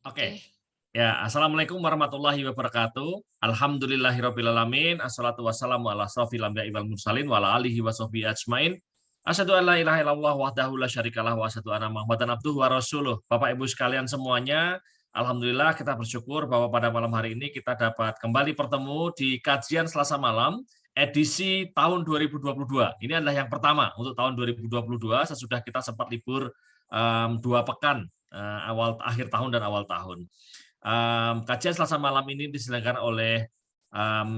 Oke. Oke. Ya, assalamualaikum warahmatullahi wabarakatuh. Alhamdulillahirobbilalamin. Assalatu wassalamu ala asrofil anbiya'i wal mursalin wa ala alihi wa sahbihi ajmain. Asyhadu an la ilaha illallah wahdahu la syarikalah wa asyhadu anna Muhammadan abduhu wa rasuluh. Bapak Ibu sekalian semuanya, alhamdulillah kita bersyukur bahwa pada malam hari ini kita dapat kembali bertemu di kajian Selasa malam edisi tahun 2022. Ini adalah yang pertama untuk tahun 2022 sesudah kita sempat libur 2 pekan akhir tahun dan awal tahun. Kajian Selasa malam ini diselenggarakan oleh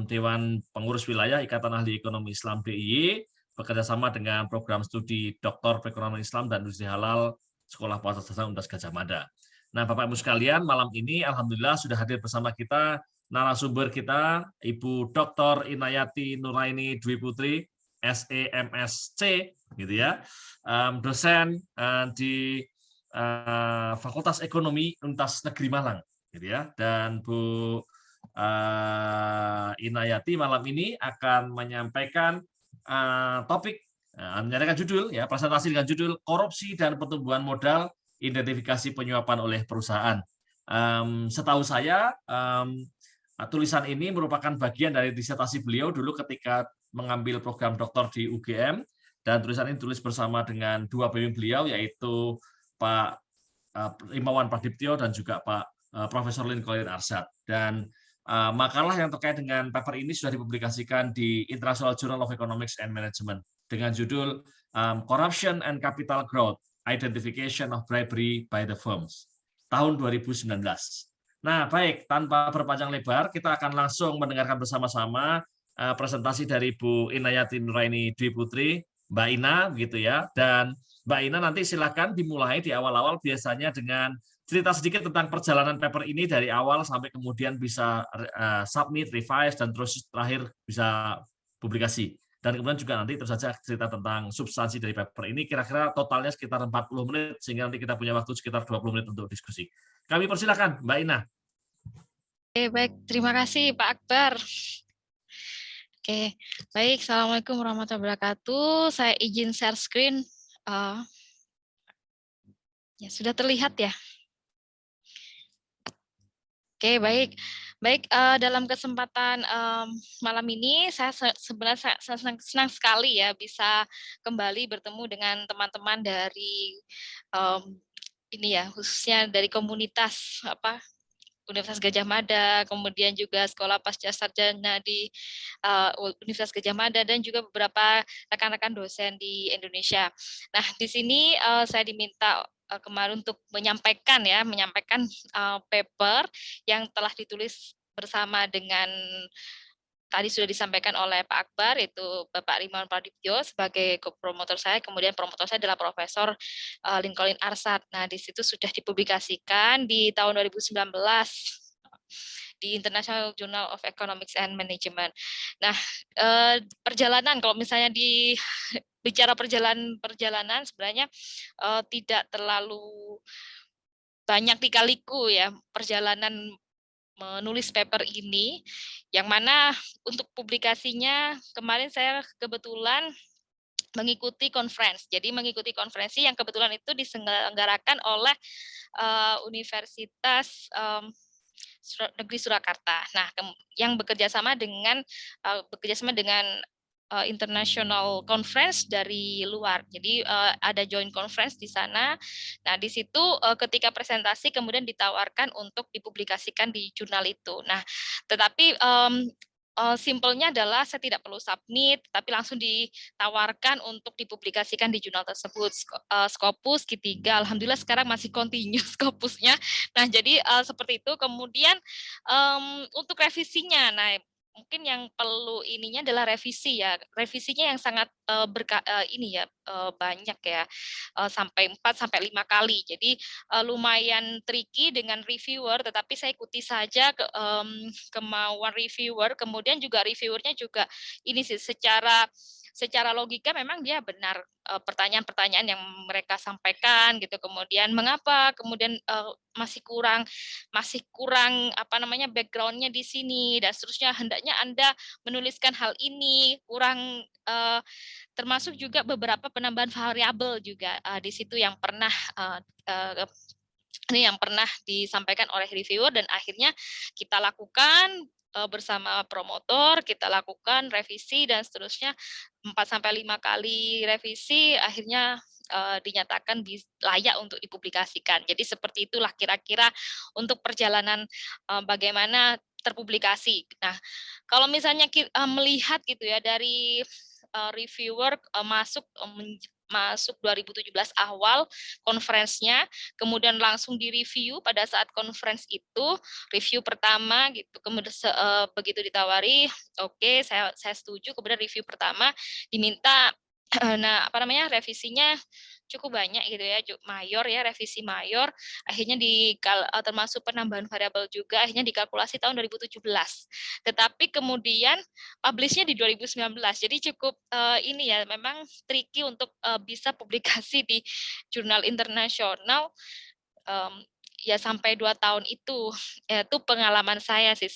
Dewan Pengurus Wilayah Ikatan Ahli Ekonomi Islam DIY bekerjasama dengan program studi Doktor Perekonomian Islam dan Industri Halal Sekolah Bahasa Sastra Universitas Gadjah Mada. Nah, Bapak Ibu sekalian, malam ini alhamdulillah sudah hadir bersama kita narasumber kita Ibu Dr. Inayati Nuraini Dwi Putri, SEMSC, gitu ya, dosen di Fakultas Ekonomi Universitas Negeri Malang, gitu ya. Dan Bu Inayati malam ini akan menyampaikan topik, menyampaikan judul ya, presentasi dengan judul Korupsi dan Pertumbuhan Modal, Identifikasi Penyuapan oleh Perusahaan. Setahu saya tulisan ini merupakan bagian dari disertasi beliau dulu ketika mengambil program doktor di UGM, dan tulisan ini tulis bersama dengan dua pembimbing beliau, yaitu Pak Imawan Pradiptyo dan juga Pak Profesor Lincoln Arsad. Dan makalah yang terkait dengan paper ini sudah dipublikasikan di International Journal of Economics and Management dengan judul Corruption and Capital Growth, Identification of Bribery by the Firms, tahun 2019. Nah, baik, tanpa berpanjang lebar, kita akan langsung mendengarkan bersama-sama presentasi dari Bu Inayati Nuraini Dwi Putri, Mbak Ina, begitu ya. Dan Mbak Ina nanti silakan dimulai di awal-awal biasanya dengan cerita sedikit tentang perjalanan paper ini dari awal sampai kemudian bisa submit, revise, dan terus terakhir bisa publikasi. Dan kemudian juga nanti terus saja cerita tentang substansi dari paper ini, kira-kira totalnya sekitar 40 menit, sehingga nanti kita punya waktu sekitar 20 menit untuk diskusi. Kami persilakan, Mbak Ina. Oke, baik. Terima kasih Pak Akbar. Oke, baik. Assalamualaikum warahmatullahi wabarakatuh. Saya izin share screen. Ya, sudah terlihat ya? Oke, baik. Baik, dalam kesempatan malam ini saya sebenarnya senang sekali ya bisa kembali bertemu dengan teman-teman dari ini ya, khususnya dari komunitas Universitas Gadjah Mada, kemudian juga Sekolah Pasca Sarjana di Universitas Gadjah Mada, dan juga beberapa rekan-rekan dosen di Indonesia. Nah, di sini saya diminta kemarin untuk menyampaikan paper yang telah ditulis bersama dengan tadi sudah disampaikan oleh Pak Akbar, yaitu Bapak Imawan Pradiptyo sebagai promotor saya, kemudian promotor saya adalah Profesor Lincoln Arsad. Nah, di situ sudah dipublikasikan di tahun 2019 di International Journal of Economics and Management. Nah, perjalanan kalau misalnya bicara perjalanan sebenarnya tidak terlalu banyak dikaliku ya perjalanan menulis paper ini, yang mana untuk publikasinya kemarin saya kebetulan mengikuti conference. Jadi mengikuti konferensi yang kebetulan itu diselenggarakan oleh Universitas Negeri Surakarta. Nah, yang bekerjasama dengan international conference dari luar. Jadi ada joint conference di sana. Nah, di situ ketika presentasi kemudian ditawarkan untuk dipublikasikan di jurnal itu. Nah, tetapi simpelnya adalah saya tidak perlu submit, tapi langsung ditawarkan untuk dipublikasikan di jurnal tersebut. Scopus Q3, alhamdulillah sekarang masih continue Scopusnya. Nah, jadi seperti itu. Kemudian untuk revisinya, nah mungkin yang perlu ininya adalah revisi ya. Revisinya yang sangat banyak ya, sampai 4 sampai 5 kali. Jadi lumayan tricky dengan reviewer, tetapi saya ikuti saja kemauan reviewer. Kemudian juga reviewernya juga ini sih secara logika memang dia benar, pertanyaan-pertanyaan yang mereka sampaikan gitu. Kemudian mengapa kemudian masih kurang background-nya di sini dan seterusnya, hendaknya Anda menuliskan hal ini kurang, termasuk juga beberapa penambahan variabel juga di situ yang pernah Ini yang pernah disampaikan oleh reviewer dan akhirnya kita lakukan bersama promotor, kita lakukan revisi dan seterusnya 4 sampai 5 kali revisi akhirnya dinyatakan layak untuk dipublikasikan. Jadi seperti itulah kira-kira untuk perjalanan bagaimana terpublikasi. Nah, kalau misalnya melihat gitu ya dari reviewer masuk 2017 awal conference-nya, kemudian langsung direview pada saat conference itu, review pertama gitu, kemudian begitu ditawari, oke, saya setuju, kemudian review pertama diminta nah apa namanya revisinya cukup banyak gitu ya, mayor ya, revisi mayor, akhirnya termasuk penambahan variabel juga, akhirnya dikalkulasi tahun 2017. Tetapi kemudian publish-nya di 2019. Jadi cukup ini ya, memang tricky untuk bisa publikasi di jurnal internasional ya sampai 2 tahun itu pengalaman saya sih,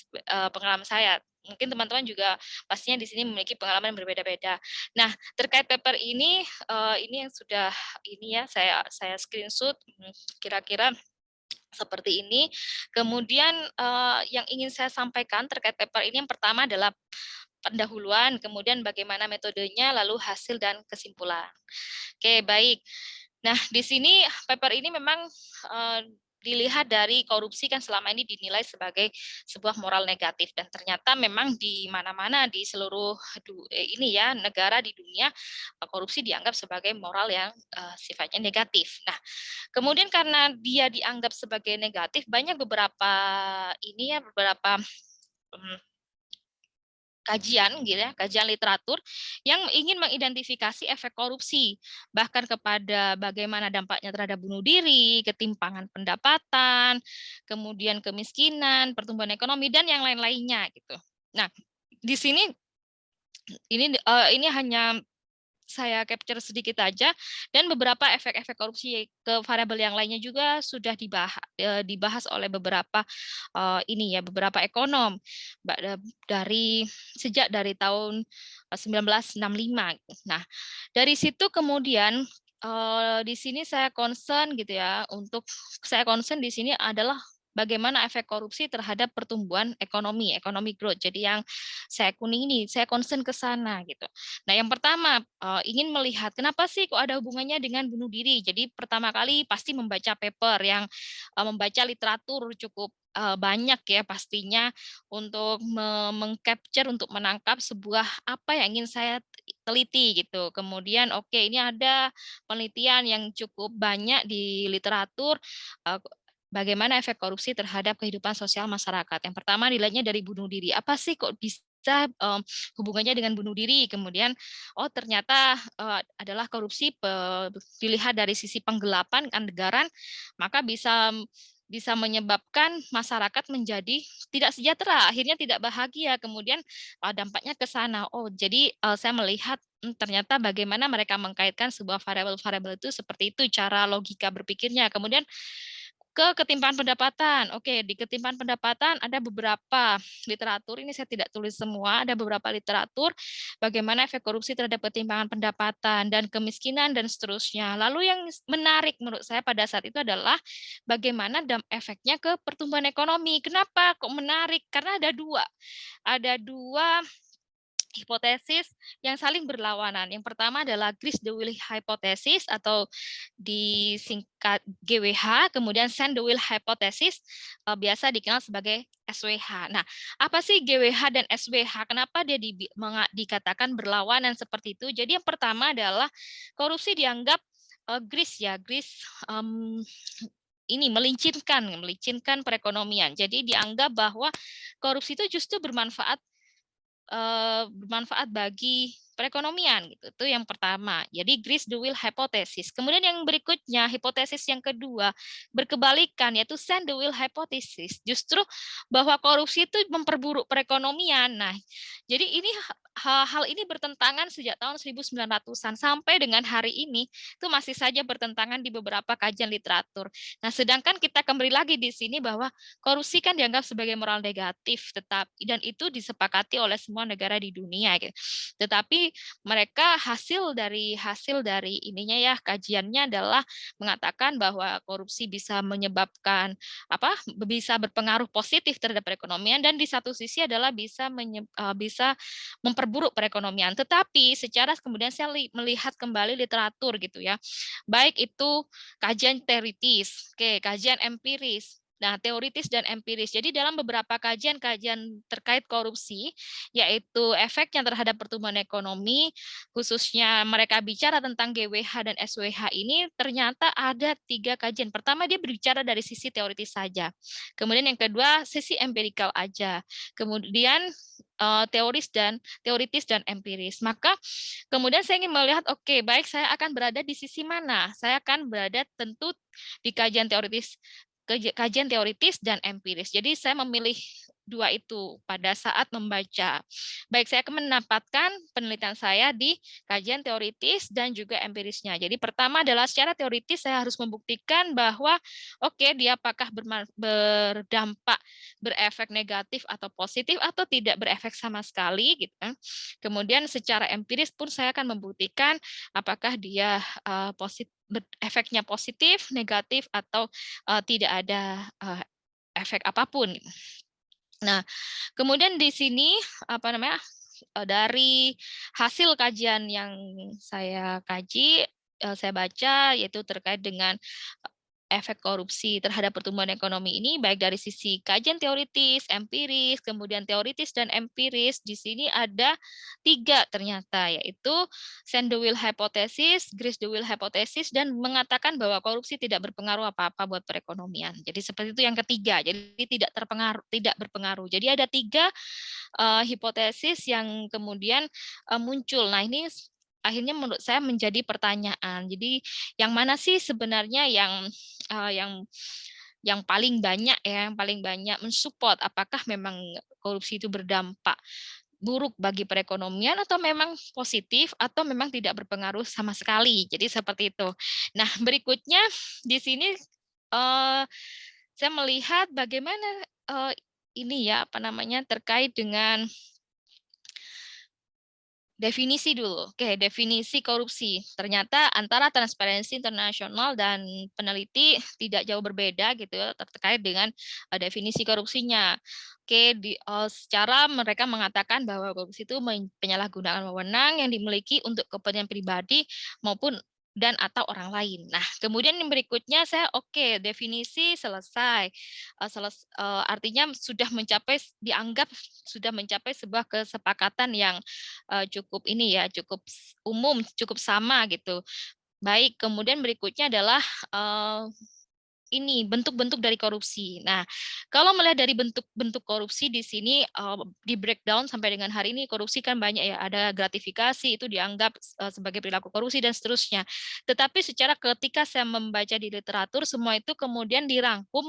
pengalaman saya. Mungkin teman-teman juga pastinya di sini memiliki pengalaman yang berbeda-beda. Nah, terkait paper ini yang sudah ini ya saya screenshot kira-kira seperti ini. Kemudian yang ingin saya sampaikan terkait paper ini yang pertama adalah pendahuluan, kemudian bagaimana metodenya, lalu hasil dan kesimpulan. Oke, baik. Nah, di sini paper ini memang dilihat dari korupsi kan selama ini dinilai sebagai sebuah moral negatif dan ternyata memang di mana-mana di seluruh ini ya negara di dunia korupsi dianggap sebagai moral yang sifatnya negatif. Nah, kemudian karena dia dianggap sebagai negatif banyak beberapa kajian gitu ya, kajian literatur yang ingin mengidentifikasi efek korupsi bahkan kepada bagaimana dampaknya terhadap bunuh diri, ketimpangan pendapatan, kemudian kemiskinan, pertumbuhan ekonomi dan yang lain-lainnya gitu. Nah, di sini ini hanya saya capture sedikit aja dan beberapa efek-efek korupsi ke variabel yang lainnya juga sudah dibahas oleh beberapa beberapa ekonom sejak dari tahun 1965. Nah, dari situ kemudian di sini saya concern gitu ya, saya concern di sini adalah bagaimana efek korupsi terhadap pertumbuhan ekonomi growth. Jadi yang saya kuning ini, saya concern ke sana gitu. Nah, yang pertama ingin melihat kenapa sih kok ada hubungannya dengan bunuh diri. Jadi pertama kali pasti membaca paper yang membaca literatur cukup banyak ya pastinya untuk mengcapture untuk menangkap sebuah apa yang ingin saya teliti gitu. Kemudian oke, ini ada penelitian yang cukup banyak di literatur bagaimana efek korupsi terhadap kehidupan sosial masyarakat. Yang pertama dilihatnya dari bunuh diri. Apa sih kok bisa hubungannya dengan bunuh diri? Kemudian, oh ternyata adalah korupsi dilihat dari sisi penggelapan anggaran, maka bisa menyebabkan masyarakat menjadi tidak sejahtera, akhirnya tidak bahagia. Kemudian dampaknya ke sana. Oh, jadi saya melihat ternyata bagaimana mereka mengkaitkan sebuah variabel-variabel itu seperti itu cara logika berpikirnya. Kemudian ketimpangan pendapatan. Oke, di ketimpangan pendapatan ada beberapa literatur, ini saya tidak tulis semua, ada beberapa literatur bagaimana efek korupsi terhadap ketimpangan pendapatan dan kemiskinan dan seterusnya. Lalu yang menarik menurut saya pada saat itu adalah bagaimana efeknya ke pertumbuhan ekonomi. Kenapa kok menarik? Karena ada dua hipotesis yang saling berlawanan. Yang pertama adalah Grist-de-Will hypothesis atau disingkat GWH, kemudian Sand-de-Will hypothesis biasa dikenal sebagai SWH. Nah, apa sih GWH dan SWH? Kenapa dia dikatakan berlawanan seperti itu? Jadi yang pertama adalah korupsi dianggap Grist ini melincinkan perekonomian. Jadi dianggap bahwa korupsi itu justru bermanfaat bagi perekonomian gitu. Itu yang pertama. Jadi Grist-de-Will hypothesis. Kemudian yang berikutnya, hipotesis yang kedua berkebalikan yaitu Sand-de-Will hypothesis. Justru bahwa korupsi itu memperburuk perekonomian. Nah, jadi ini hal ini bertentangan sejak tahun 1900-an sampai dengan hari ini itu masih saja bertentangan di beberapa kajian literatur. Nah, sedangkan kita kembali lagi di sini bahwa korupsi kan dianggap sebagai moral negatif dan itu disepakati oleh semua negara di dunia gitu. Tetapi Tapi mereka hasil dari ininya ya, kajiannya adalah mengatakan bahwa korupsi bisa menyebabkan bisa berpengaruh positif terhadap perekonomian, dan di satu sisi adalah bisa memperburuk perekonomian. Tetapi secara kemudian saya melihat kembali literatur gitu ya, baik itu kajian teoritis, kajian empiris. Nah, teoritis dan empiris. Jadi dalam beberapa kajian-kajian terkait korupsi, yaitu efeknya terhadap pertumbuhan ekonomi, khususnya mereka bicara tentang GWH dan SWH ini, ternyata ada 3 kajian. Pertama, dia berbicara dari sisi teoritis saja. Kemudian yang kedua, sisi empirikal aja. Kemudian teoritis dan empiris. Maka kemudian saya ingin melihat, oke, baik, saya akan berada di sisi mana? Saya akan berada tentu di kajian teoritis dan empiris. Jadi saya memilih 2 itu pada saat membaca. Baik, saya akan menempatkan penelitian saya di kajian teoritis dan juga empirisnya. Jadi pertama adalah secara teoritis saya harus membuktikan bahwa dia apakah berdampak, berefek negatif atau positif, atau tidak berefek sama sekali gitu kan. Kemudian secara empiris pun saya akan membuktikan apakah dia efeknya positif, negatif, atau tidak ada efek apapun. Nah, kemudian di sini dari hasil kajian yang saya kaji, saya baca, yaitu terkait dengan efek korupsi terhadap pertumbuhan ekonomi ini, baik dari sisi kajian teoritis, empiris, kemudian teoritis dan empiris. Di sini ada 3 ternyata, yaitu Sandowell hypothesis, Grace Dewey hypothesis, dan mengatakan bahwa korupsi tidak berpengaruh apa-apa buat perekonomian. Jadi seperti itu yang ketiga, jadi tidak berpengaruh. Jadi ada 3 hipotesis yang kemudian muncul. Nah, ini akhirnya menurut saya menjadi pertanyaan. Jadi yang mana sih sebenarnya yang paling banyak yang paling banyak mensupport, apakah memang korupsi itu berdampak buruk bagi perekonomian, atau memang positif, atau memang tidak berpengaruh sama sekali. Jadi seperti itu. Nah, berikutnya di sini saya melihat bagaimana terkait dengan definisi dulu. Definisi korupsi. Ternyata antara Transparency International dan peneliti tidak jauh berbeda gitu ya, terkait dengan definisi korupsinya. Secara mereka mengatakan bahwa korupsi itu penyalahgunaan wewenang yang dimiliki untuk kepentingan pribadi maupun dan atau orang lain. Nah, kemudian yang berikutnya saya definisi selesai. Artinya dianggap sudah mencapai sebuah kesepakatan yang cukup umum, cukup sama gitu. Baik, kemudian berikutnya adalah bentuk-bentuk dari korupsi. Nah, kalau melihat dari bentuk-bentuk korupsi di sini di breakdown sampai dengan hari ini, korupsi kan banyak ya, ada gratifikasi, itu dianggap sebagai perilaku korupsi dan seterusnya. Tetapi ketika saya membaca di literatur, semua itu kemudian dirangkum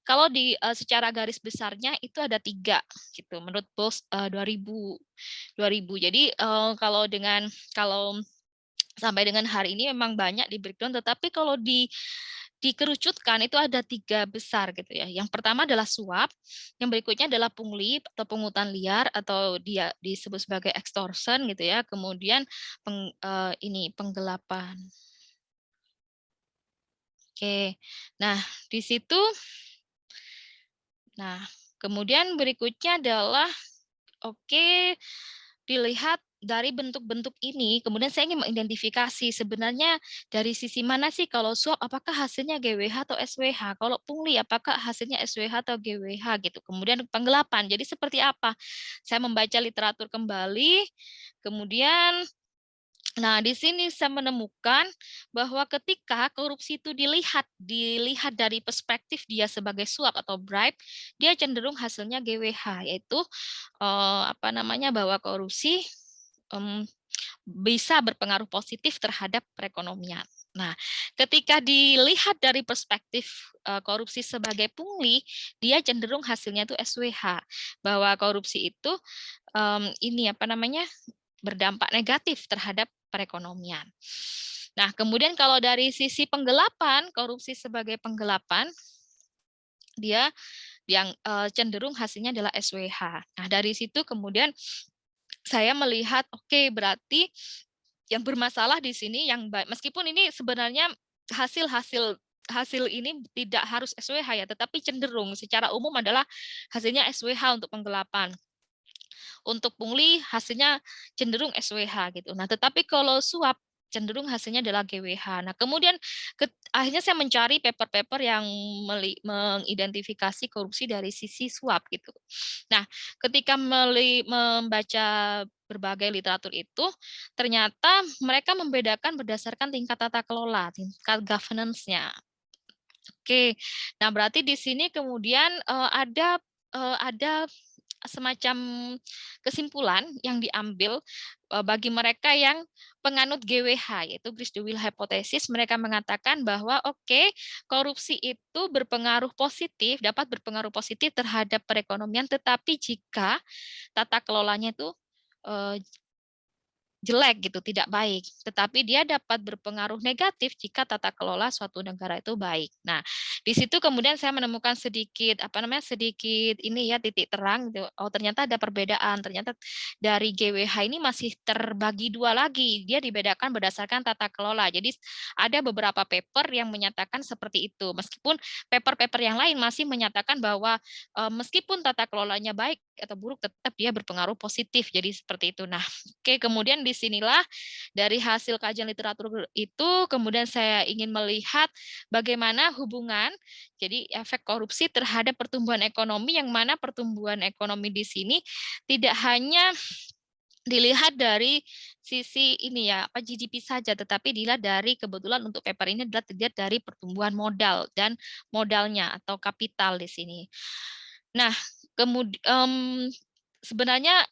kalau secara garis besarnya itu ada 3 gitu menurut POS 2000. Jadi kalau sampai dengan hari ini memang banyak di breakdown, tetapi kalau dikerucutkan itu ada 3 besar gitu ya. Yang pertama adalah suap, yang berikutnya adalah pungli atau pungutan liar, atau dia disebut sebagai extortion gitu ya. Kemudian penggelapan. Nah di situ. Nah kemudian berikutnya adalah dilihat dari bentuk-bentuk ini, kemudian saya ingin mengidentifikasi sebenarnya dari sisi mana sih, kalau suap apakah hasilnya GWH atau SWH, kalau pungli apakah hasilnya SWH atau GWH gitu. Kemudian penggelapan, jadi seperti apa? Saya membaca literatur kembali, kemudian di sini saya menemukan bahwa ketika korupsi itu dilihat dari perspektif dia sebagai suap atau bribe, dia cenderung hasilnya GWH, yaitu bahwa korupsi bisa berpengaruh positif terhadap perekonomian. Nah, ketika dilihat dari perspektif korupsi sebagai pungli, dia cenderung hasilnya itu SWH, bahwa korupsi itu berdampak negatif terhadap perekonomian. Nah, kemudian kalau dari sisi penggelapan, korupsi sebagai penggelapan, dia yang cenderung hasilnya adalah SWH. Nah, dari situ kemudian saya melihat oke, berarti yang bermasalah di sini yang meskipun ini sebenarnya hasil-hasil hasil ini tidak harus SWH ya, tetapi cenderung secara umum adalah hasilnya SWH untuk penggelapan. Untuk pungli hasilnya cenderung SWH gitu. Nah, tetapi kalau suap cenderung hasilnya adalah GWH. Nah, kemudian akhirnya saya mencari paper-paper yang mengidentifikasi korupsi dari sisi suap gitu. Nah, ketika membaca berbagai literatur itu, ternyata mereka membedakan berdasarkan tingkat tata kelola, tingkat governance-nya. Oke, nah berarti di sini kemudian ada semacam kesimpulan yang diambil bagi mereka yang penganut GWH, yaitu Grease the Wheel Hypothesis. Mereka mengatakan bahwa oke, korupsi itu berpengaruh positif, dapat berpengaruh positif terhadap perekonomian, tetapi jika tata kelolanya itu eh, jelek gitu, tidak baik. Tetapi dia dapat berpengaruh negatif jika tata kelola suatu negara itu baik. Nah, di situ kemudian saya menemukan sedikit ini ya titik terang gitu. Oh, ternyata ada perbedaan. Ternyata dari GWH ini masih terbagi dua lagi. Dia dibedakan berdasarkan tata kelola. Jadi ada beberapa paper yang menyatakan seperti itu. Meskipun paper-paper yang lain masih menyatakan bahwa meskipun tata kelolanya baik atau buruk tetap dia berpengaruh positif. Jadi seperti itu. Nah, oke, kemudian disinilah dari hasil kajian literatur itu, kemudian saya ingin melihat bagaimana hubungan jadi efek korupsi terhadap pertumbuhan ekonomi, yang mana pertumbuhan ekonomi di sini tidak hanya dilihat dari sisi ini ya apa GDP saja, tetapi dilihat dari kebetulan untuk paper ini adalah dilihat dari pertumbuhan modal dan modalnya atau kapital di sini. Nah, kemudian sebenarnya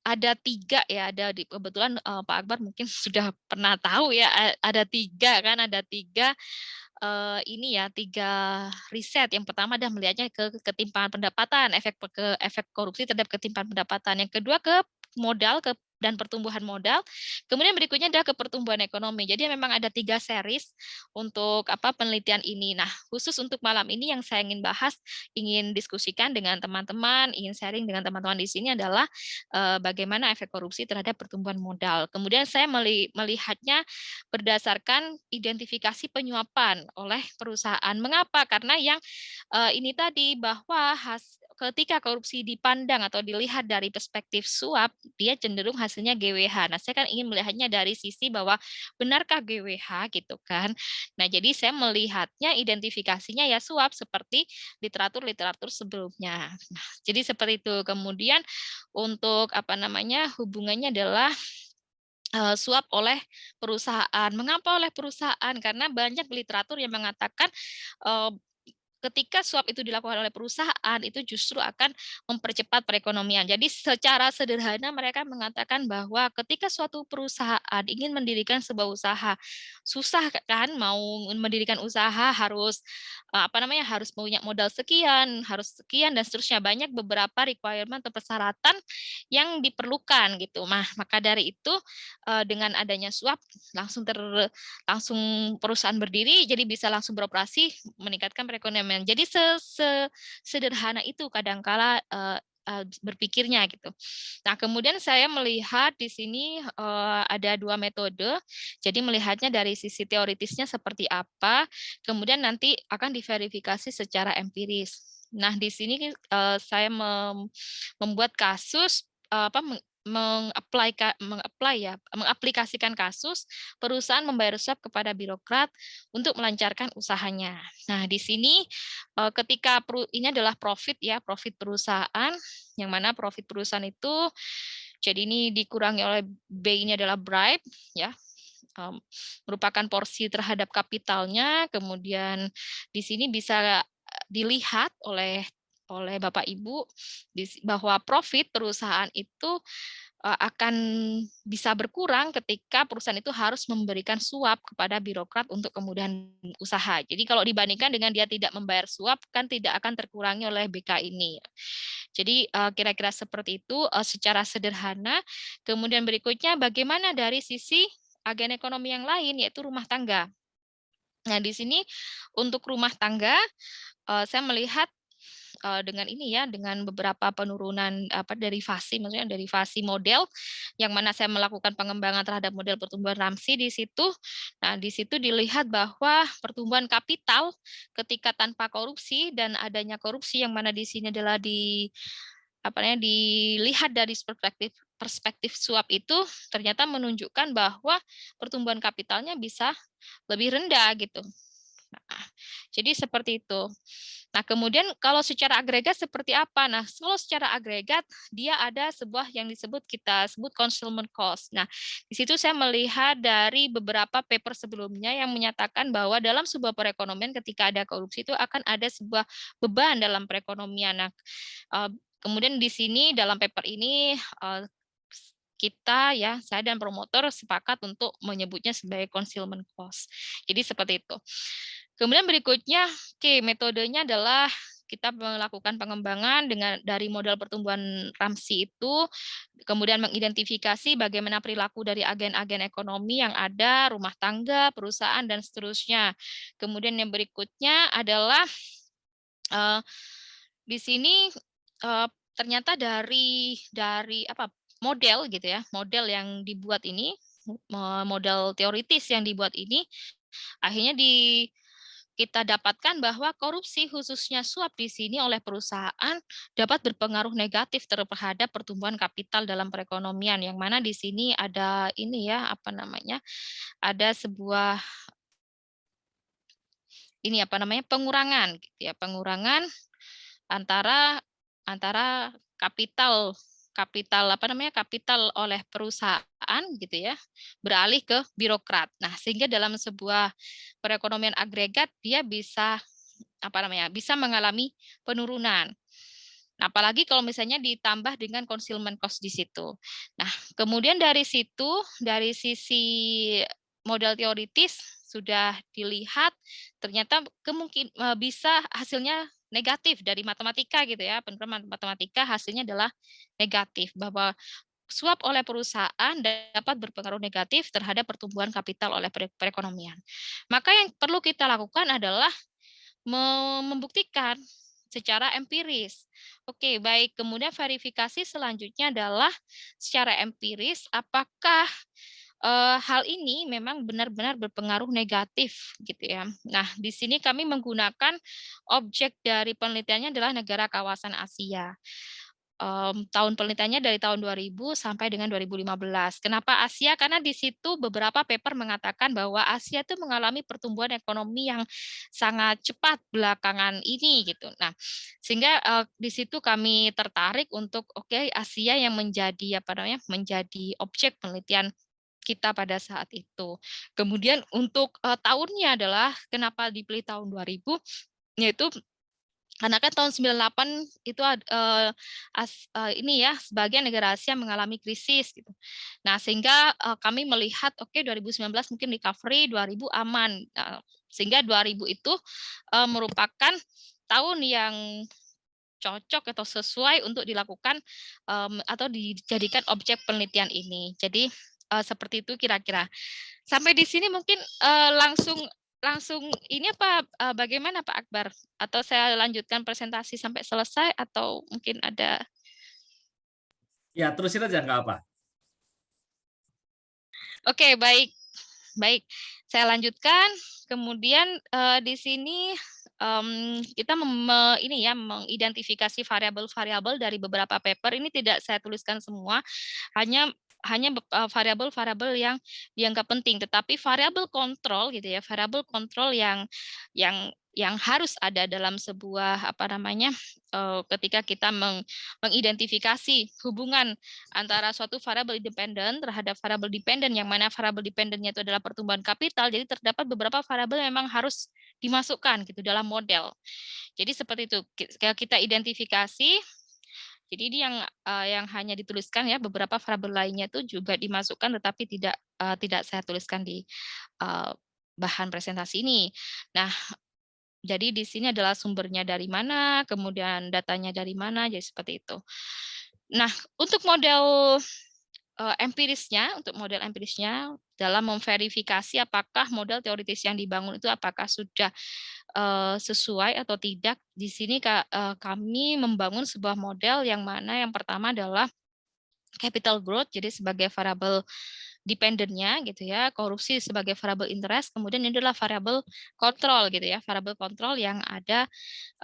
ada tiga ya, ada kebetulan Pak Akbar mungkin sudah pernah tahu ya, ada tiga kan, ada tiga ini ya, tiga riset. Yang pertama adalah melihatnya ke ketimpangan pendapatan, efek korupsi terhadap ketimpangan pendapatan. Yang kedua ke modal dan pertumbuhan modal. Kemudian berikutnya adalah ke pertumbuhan ekonomi. Jadi memang ada tiga series untuk penelitian ini. Nah, khusus untuk malam ini yang saya ingin bahas, ingin diskusikan dengan teman-teman, ingin sharing dengan teman-teman di sini adalah bagaimana efek korupsi terhadap pertumbuhan modal. Kemudian saya melihatnya berdasarkan identifikasi penyuapan oleh perusahaan. Mengapa? Karena yang ini tadi bahwa ketika korupsi dipandang atau dilihat dari perspektif suap, dia cenderung hasilnya GWH. Nah, saya kan ingin melihatnya dari sisi bahwa benarkah GWH gitu kan. Nah, jadi saya melihatnya identifikasinya ya suap seperti literatur-literatur sebelumnya. Nah, jadi seperti itu. Kemudian untuk hubungannya adalah suap oleh perusahaan. Mengapa oleh perusahaan? Karena banyak literatur yang mengatakan ketika suap itu dilakukan oleh perusahaan, itu justru akan mempercepat perekonomian. Jadi secara sederhana mereka mengatakan bahwa ketika suatu perusahaan ingin mendirikan sebuah usaha, susah kan mau mendirikan usaha harus harus punya modal sekian, harus sekian dan seterusnya. Banyak beberapa requirement atau persyaratan yang diperlukan gitu. Maka dari itu dengan adanya suap langsung perusahaan berdiri, jadi bisa langsung beroperasi, meningkatkan perekonomian. Jadi sederhana itu kadangkala berpikirnya gitu. Nah, kemudian saya melihat di sini ada dua metode. Jadi melihatnya dari sisi teoritisnya seperti apa, kemudian nanti akan diverifikasi secara empiris. Nah, di sini saya membuat kasus mengaplikasikan kasus perusahaan membayar suap kepada birokrat untuk melancarkan usahanya. Nah, di sini ketika ini adalah profit ya, profit perusahaan, yang mana profit perusahaan itu jadi ini dikurangi oleh B, ini adalah bribe ya, merupakan porsi terhadap kapitalnya. Kemudian di sini bisa dilihat oleh Bapak Ibu bahwa profit perusahaan itu akan bisa berkurang ketika perusahaan itu harus memberikan suap kepada birokrat untuk kemudahan usaha. Jadi kalau dibandingkan dengan dia tidak membayar suap, kan tidak akan terkurangi oleh BK ini. Jadi kira-kira seperti itu secara sederhana. Kemudian berikutnya bagaimana dari sisi agen ekonomi yang lain, yaitu rumah tangga. Nah, di sini untuk rumah tangga, saya melihat dengan ini ya, dengan beberapa penurunan derivasi, maksudnya derivasi model, yang mana saya melakukan pengembangan terhadap model pertumbuhan Ramsey di situ. Nah, di situ dilihat bahwa pertumbuhan kapital ketika tanpa korupsi dan adanya korupsi, yang mana di sini adalah dilihat dari perspektif suap, itu ternyata menunjukkan bahwa pertumbuhan kapitalnya bisa lebih rendah gitu. Nah, jadi seperti itu. Nah, kemudian kalau secara agregat seperti apa? Nah, kalau secara agregat dia ada sebuah yang kita sebut concealment cost. Nah, di situ saya melihat dari beberapa paper sebelumnya yang menyatakan bahwa dalam sebuah perekonomian ketika ada korupsi itu akan ada sebuah beban dalam perekonomian. Nah, kemudian di sini dalam paper ini saya dan promotor sepakat untuk menyebutnya sebagai concealment cost. Jadi seperti itu. Kemudian berikutnya, metodenya adalah kita melakukan pengembangan dari modal pertumbuhan Ramsey itu, kemudian mengidentifikasi bagaimana perilaku dari agen-agen ekonomi yang ada, rumah tangga, perusahaan, dan seterusnya. Kemudian yang berikutnya adalah di sini ternyata dari model gitu ya, model yang dibuat ini, model teoritis yang dibuat ini, akhirnya kita dapatkan bahwa korupsi khususnya suap di sini oleh perusahaan dapat berpengaruh negatif terhadap pertumbuhan kapital dalam perekonomian, yang mana di sini ada ini ya, ada sebuah pengurangan gitu ya, pengurangan antara kapital kapital oleh perusahaan gitu ya, beralih ke birokrat. Nah, sehingga dalam sebuah perekonomian agregat dia bisa bisa mengalami penurunan. Nah, apalagi kalau misalnya ditambah dengan concealment cost di situ. Nah, kemudian dari situ, dari sisi modal teoritis sudah dilihat, ternyata bisa hasilnya negatif dari matematika gitu ya, penerapan matematika hasilnya adalah negatif, bahwa suap oleh perusahaan dapat berpengaruh negatif terhadap pertumbuhan kapital oleh perekonomian. Maka yang perlu kita lakukan adalah membuktikan secara empiris. Oke, baik. Kemudian verifikasi selanjutnya adalah secara empiris apakah hal ini memang benar-benar berpengaruh negatif gitu ya. Nah, di sini kami menggunakan objek dari penelitiannya adalah negara kawasan Asia. Tahun penelitiannya dari tahun 2000 sampai dengan 2015. Kenapa Asia? Karena di situ beberapa paper mengatakan bahwa Asia itu mengalami pertumbuhan ekonomi yang sangat cepat belakangan ini gitu. Nah, sehingga di situ kami tertarik untuk Asia yang menjadi objek penelitian kita pada saat itu. Kemudian untuk tahunnya adalah kenapa dipilih tahun 2000, yaitu karena kan tahun 98 itu ini ya, sebagian negara Asia mengalami krisis gitu. Nah, sehingga kami melihat 2019 mungkin recovery, 2000 aman. Sehingga 2000 itu merupakan tahun yang cocok atau sesuai untuk dilakukan atau dijadikan objek penelitian ini. Jadi seperti itu kira-kira. Sampai di sini mungkin langsung ini bagaimana Pak Akbar? Atau saya lanjutkan presentasi sampai selesai atau mungkin ada? Ya, terusin aja nggak apa. Oke, baik. Baik, saya lanjutkan. Kemudian di sini kita mengidentifikasi variabel-variabel dari beberapa paper. Ini tidak saya tuliskan semua, hanya variabel-variabel yang dianggap penting, tetapi variabel kontrol gitu ya, variabel kontrol yang harus ada dalam sebuah ketika kita mengidentifikasi hubungan antara suatu variabel independen terhadap variabel dependen, yang mana variabel dependennya itu adalah pertumbuhan kapital. Jadi terdapat beberapa variabel yang memang harus dimasukkan gitu dalam model. Jadi seperti itu, kita identifikasi. Jadi ini yang hanya dituliskan ya, beberapa variabel lainnya itu juga dimasukkan, tetapi tidak saya tuliskan di bahan presentasi ini. Nah, jadi di sini adalah sumbernya dari mana, kemudian datanya dari mana, jadi seperti itu. Nah, untuk model empirisnya dalam memverifikasi apakah model teoritis yang dibangun itu apakah sudah sesuai atau tidak, di sini kami membangun sebuah model yang mana yang pertama adalah capital growth, jadi sebagai variabel dependent-nya gitu ya, korupsi sebagai variabel interest, kemudian ini adalah variabel kontrol gitu ya, variabel kontrol yang ada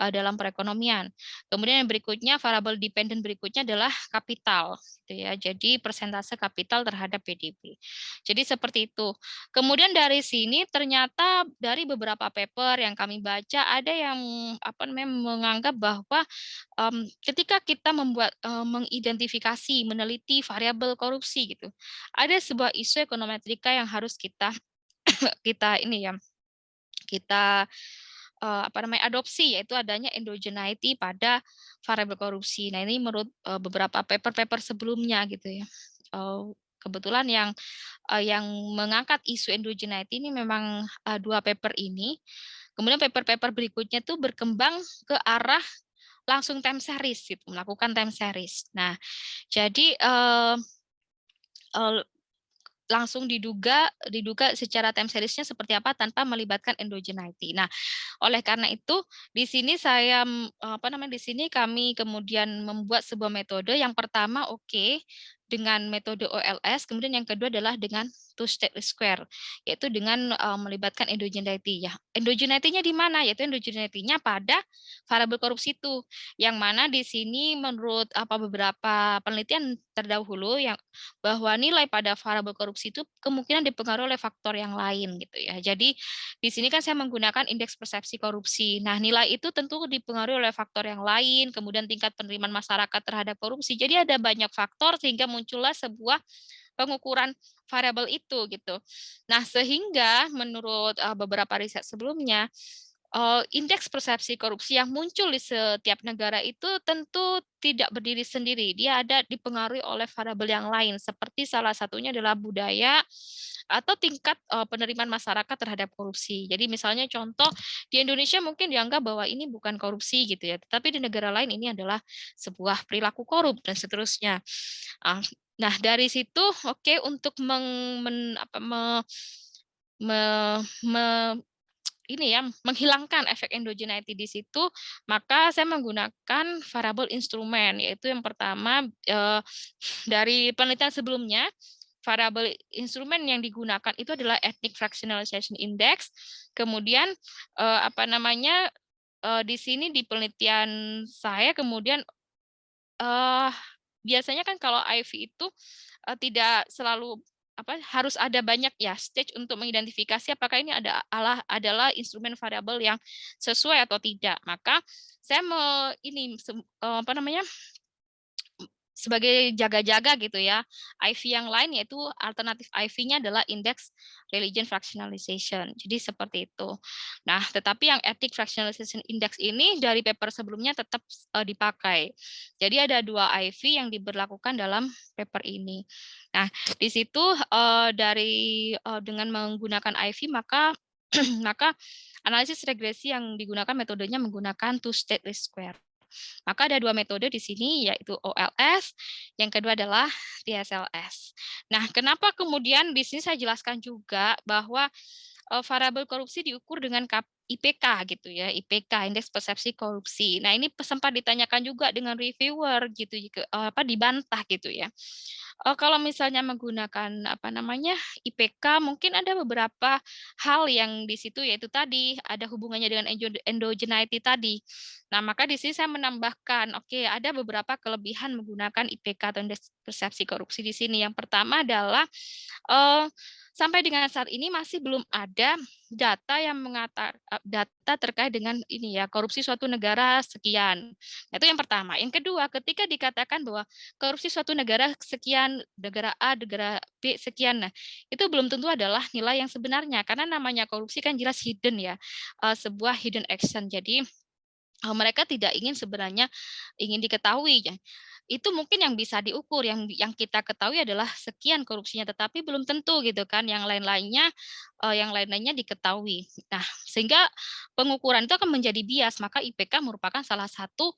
dalam perekonomian. Kemudian yang berikutnya, variabel dependent berikutnya adalah kapital gitu ya. Jadi persentase kapital terhadap PDB. Jadi seperti itu. Kemudian dari sini ternyata dari beberapa paper yang kami baca ada yang apa namanya menganggap bahwa ketika kita mengidentifikasi, meneliti variabel korupsi gitu, ada sebuah isu ekonometrika yang harus kita kita ini ya, kita apa namanya adopsi, yaitu adanya endogeneity pada variabel korupsi. Nah, ini menurut beberapa paper-paper sebelumnya gitu ya. Kebetulan yang mengangkat isu endogeneity ini memang dua paper ini. Kemudian paper-paper berikutnya tuh berkembang ke arah langsung time series gitu, melakukan time series. Nah, jadi langsung diduga secara time series-nya seperti apa tanpa melibatkan endogeneity. Nah, oleh karena itu di sini saya apa namanya di sini kami kemudian membuat sebuah metode yang pertama dengan metode OLS, kemudian yang kedua adalah dengan two state square, yaitu dengan melibatkan endogeneity ya. Endogeneity-nya di mana? Yaitu endogeneity-nya pada variabel korupsi itu. Yang mana di sini menurut beberapa penelitian terdahulu yang bahwa nilai pada variabel korupsi itu kemungkinan dipengaruhi oleh faktor yang lain gitu ya. Jadi di sini kan saya menggunakan indeks persepsi korupsi. Nah, nilai itu tentu dipengaruhi oleh faktor yang lain, kemudian tingkat penerimaan masyarakat terhadap korupsi. Jadi ada banyak faktor sehingga muncullah sebuah pengukuran variabel itu gitu. Nah, sehingga menurut beberapa riset sebelumnya indeks persepsi korupsi yang muncul di setiap negara itu tentu tidak berdiri sendiri. Dia ada dipengaruhi oleh variabel yang lain, seperti salah satunya adalah budaya atau tingkat penerimaan masyarakat terhadap korupsi. Jadi misalnya contoh di Indonesia mungkin dianggap bahwa ini bukan korupsi gitu ya, tetapi di negara lain ini adalah sebuah perilaku korup dan seterusnya. Nah dari situ untuk ini ya menghilangkan efek endogeneity di situ, maka saya menggunakan variabel instrumen, yaitu yang pertama dari penelitian sebelumnya variabel instrumen yang digunakan itu adalah ethnic fractionalization index. Kemudian di sini di penelitian saya kemudian biasanya kan kalau IV itu tidak selalu harus ada banyak ya stage untuk mengidentifikasi apakah ini adalah instrumen variabel yang sesuai atau tidak. Maka saya sebagai jaga-jaga gitu ya, IV yang lain yaitu alternatif IV-nya adalah indeks religion fractionalization. Jadi seperti itu. Nah, tetapi yang ethnic fractionalization index ini dari paper sebelumnya tetap dipakai. Jadi ada 2 IV yang diberlakukan dalam paper ini. Nah, di situ dengan menggunakan IV maka maka analisis regresi yang digunakan metodenya menggunakan two state least square. Maka ada 2 metode di sini, yaitu OLS, yang kedua adalah TSLS. Nah, kenapa kemudian di sini saya jelaskan juga bahwa variabel korupsi diukur dengan IPK gitu ya, IPK, indeks persepsi korupsi. Nah, ini sempat ditanyakan juga dengan reviewer gitu, dibantah gitu ya. Kalau misalnya menggunakan IPK, mungkin ada beberapa hal yang di situ yaitu tadi ada hubungannya dengan endogeneity tadi. Nah, maka di sini saya menambahkan, ada beberapa kelebihan menggunakan IPK atau indeks persepsi korupsi di sini. Yang pertama adalah sampai dengan saat ini masih belum ada data terkait dengan ini ya korupsi suatu negara sekian. Itu yang pertama. Yang kedua, ketika dikatakan bahwa korupsi suatu negara sekian, negara A, negara B sekian, nah itu belum tentu adalah nilai yang sebenarnya karena namanya korupsi kan jelas hidden ya, sebuah hidden action. Jadi mereka tidak sebenarnya ingin diketahui ya. Itu mungkin yang bisa diukur, yang kita ketahui adalah sekian korupsinya, tetapi belum tentu gitu kan yang lain-lainnya diketahui. Nah, sehingga pengukuran itu akan menjadi bias, maka IPK merupakan salah satu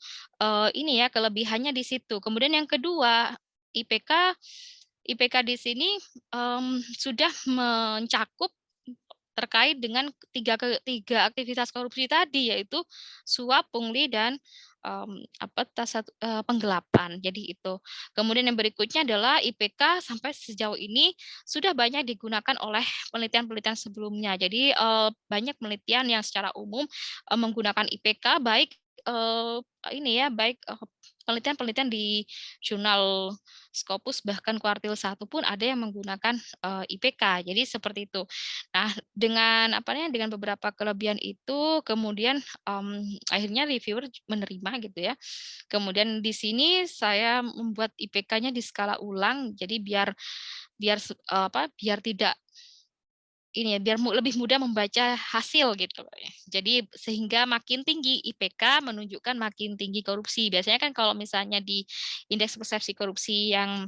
kelebihannya di situ. Kemudian yang kedua, IPK di sini sudah mencakup terkait dengan tiga aktivitas korupsi tadi, yaitu suap, pungli, dan penggelapan. Jadi itu. Kemudian yang berikutnya adalah IPK sampai sejauh ini sudah banyak digunakan oleh penelitian-penelitian sebelumnya. Jadi banyak penelitian yang secara umum menggunakan IPK, baik penelitian-penelitian di jurnal Scopus bahkan kuartil 1 pun ada yang menggunakan IPK. Jadi seperti itu. Nah, dengan beberapa kelebihan itu kemudian akhirnya reviewer menerima gitu ya. Kemudian di sini saya membuat IPK-nya di skala ulang, jadi biar biar biar tidak ini ya, biar lebih mudah membaca hasil gitu loh ya. Jadi sehingga makin tinggi IPK menunjukkan makin tinggi korupsi. Biasanya kan kalau misalnya di indeks persepsi korupsi yang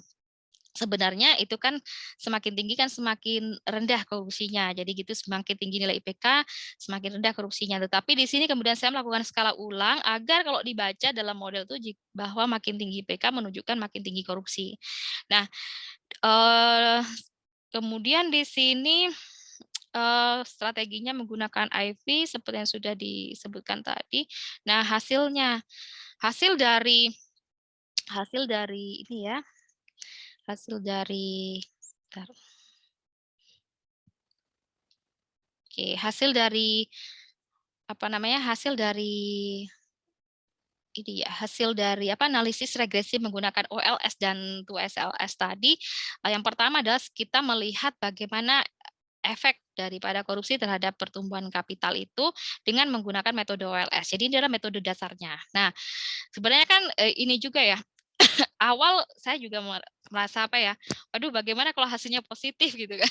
sebenarnya itu kan semakin tinggi kan semakin rendah korupsinya. Jadi gitu, semakin tinggi nilai IPK, semakin rendah korupsinya. Tetapi di sini kemudian saya melakukan skala ulang agar kalau dibaca dalam model itu bahwa makin tinggi IPK menunjukkan makin tinggi korupsi. Nah, kemudian di sini strateginya menggunakan IV seperti yang sudah disebutkan tadi. Nah, hasil dari ini ya, hasil dari bentar. Oke, hasil dari analisis regresi menggunakan OLS dan 2SLS tadi, yang pertama adalah kita melihat bagaimana efek daripada korupsi terhadap pertumbuhan kapital itu dengan menggunakan metode OLS. Jadi ini adalah metode dasarnya. Nah, sebenarnya kan ini juga ya, awal saya juga merasa waduh bagaimana kalau hasilnya positif gitu kan,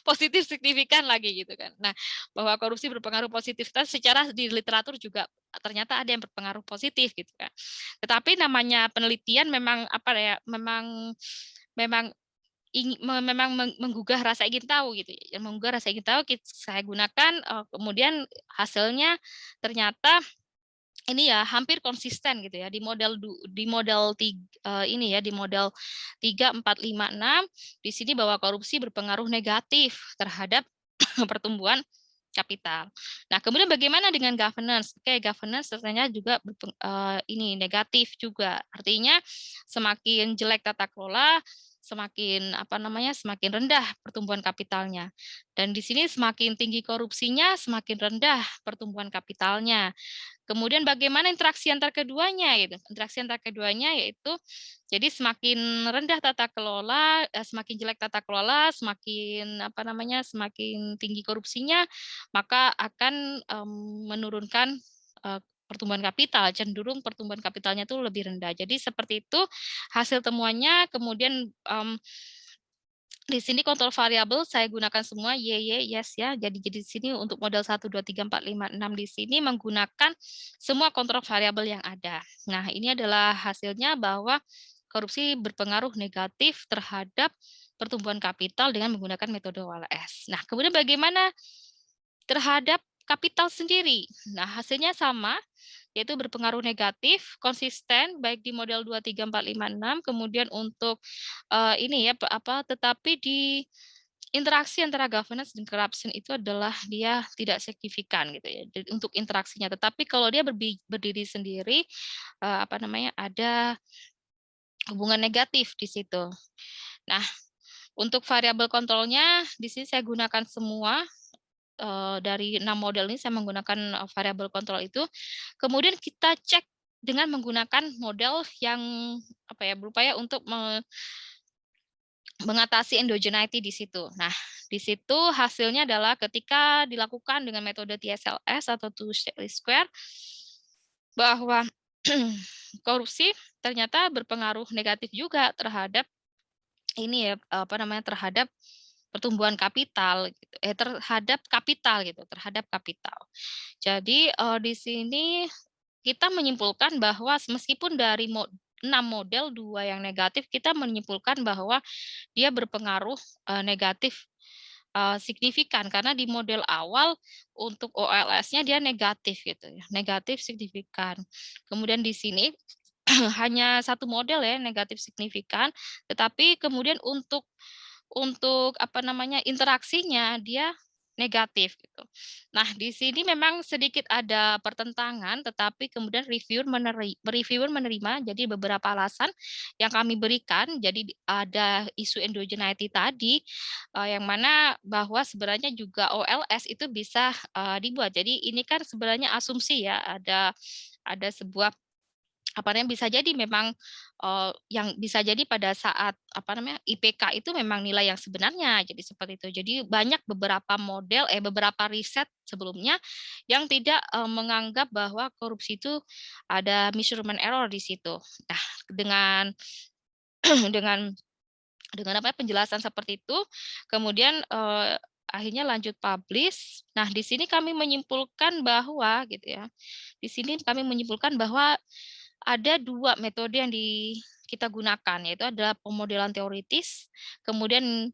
positif signifikan lagi gitu kan. Nah, bahwa korupsi berpengaruh positif, secara di literatur juga ternyata ada yang berpengaruh positif gitu kan. Tetapi namanya penelitian memang memang menggugah rasa ingin tahu gitu ya. Menggugah rasa ingin tahu, saya gunakan kemudian hasilnya ternyata ini ya hampir konsisten gitu ya di model di model 3, 4, 5, 6 di sini bahwa korupsi berpengaruh negatif terhadap pertumbuhan kapital. Nah, kemudian bagaimana dengan governance? Oke, governance ternyata juga ini negatif juga. Artinya semakin jelek tata kelola, semakin rendah pertumbuhan kapitalnya. Dan di sini semakin tinggi korupsinya, semakin rendah pertumbuhan kapitalnya. Kemudian bagaimana interaksi antar keduanya gitu. Interaksi antar keduanya yaitu jadi semakin rendah tata kelola, semakin jelek tata kelola, semakin tinggi korupsinya, maka akan menurunkan pertumbuhan kapital, cenderung pertumbuhan kapitalnya itu lebih rendah. Jadi seperti itu hasil temuannya. Kemudian di sini kontrol variabel saya gunakan semua yes ya. Jadi di sini untuk model 1, 2, 3, 4, 5, 6 di sini menggunakan semua kontrol variabel yang ada. Nah, ini adalah hasilnya bahwa korupsi berpengaruh negatif terhadap pertumbuhan kapital dengan menggunakan metode OLS. Nah, kemudian bagaimana terhadap kapital sendiri? Nah, hasilnya sama, yaitu berpengaruh negatif, konsisten baik di model 2, 3, 4, 5, 6, kemudian untuk tetapi di interaksi antara governance dan corruption itu adalah dia tidak signifikan gitu ya. Jadi untuk interaksinya, tetapi kalau dia berdiri sendiri ada hubungan negatif di situ. Nah, untuk variabel kontrolnya di sini saya gunakan semua dari 6 model ini saya menggunakan variabel kontrol itu. Kemudian kita cek dengan menggunakan model yang berupaya untuk mengatasi endogeneity di situ. Nah, di situ hasilnya adalah ketika dilakukan dengan metode TSLS atau two square bahwa korupsi ternyata berpengaruh negatif juga terhadap terhadap pertumbuhan kapital gitu, terhadap kapital. Jadi di sini kita menyimpulkan bahwa meskipun dari 6 model 2 yang negatif, kita menyimpulkan bahwa dia berpengaruh negatif signifikan karena di model awal untuk OLS-nya dia negatif gitu ya, negatif signifikan. Kemudian di sini hanya satu model ya negatif signifikan, tetapi kemudian untuk interaksinya dia negatif gitu. Nah, di sini memang sedikit ada pertentangan, tetapi kemudian reviewer menerima, jadi beberapa alasan yang kami berikan. Jadi ada isu endogeneity tadi, yang mana bahwa sebenarnya juga OLS itu bisa dibuat. Jadi ini kan sebenarnya asumsi ya, ada sebuah apa namanya, bisa jadi memang, yang bisa jadi pada saat, apa namanya, IPK itu memang nilai yang sebenarnya, jadi seperti itu. Jadi banyak beberapa riset sebelumnya yang tidak, menganggap bahwa korupsi itu ada measurement error di situ. Nah, dengan dengan apa, penjelasan seperti itu, kemudian, akhirnya lanjut publish. Nah, di sini kami menyimpulkan bahwa gitu ya, di sini kami menyimpulkan bahwa ada 2 metode yang kita gunakan, yaitu adalah pemodelan teoritis, kemudian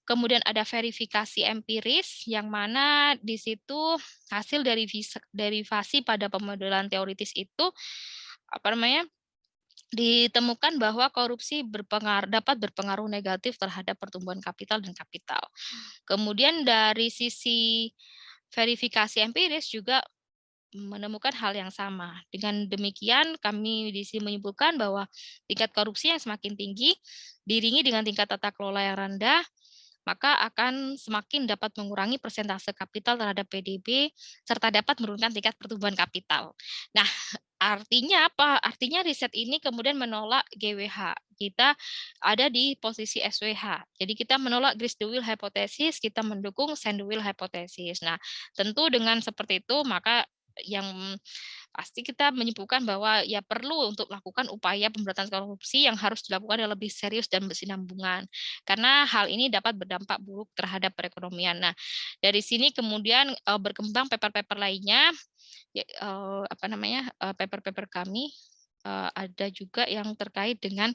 kemudian ada verifikasi empiris, yang mana di situ hasil dari derivasi pada pemodelan teoritis itu, apa namanya, ditemukan bahwa korupsi dapat berpengaruh negatif terhadap pertumbuhan kapital dan kapital. Kemudian dari sisi verifikasi empiris juga menemukan hal yang sama. Dengan demikian kami di sini menyimpulkan bahwa tingkat korupsi yang semakin tinggi diiringi dengan tingkat tata kelola yang rendah, maka akan semakin dapat mengurangi persentase kapital terhadap PDB serta dapat menurunkan tingkat pertumbuhan kapital. Nah, artinya apa? Artinya riset ini kemudian menolak GWH. Kita ada di posisi SWH. Jadi kita menolak grease the wheel hypothesis, kita mendukung sand the wheel hypothesis. Nah, tentu dengan seperti itu maka yang pasti kita menyimpulkan bahwa ya perlu untuk melakukan upaya pemberantasan korupsi yang harus dilakukan yang lebih serius dan berkesinambungan. Karena hal ini dapat berdampak buruk terhadap perekonomian. Nah, dari sini kemudian berkembang paper-paper lainnya, ya, apa namanya, paper-paper kami ada juga yang terkait dengan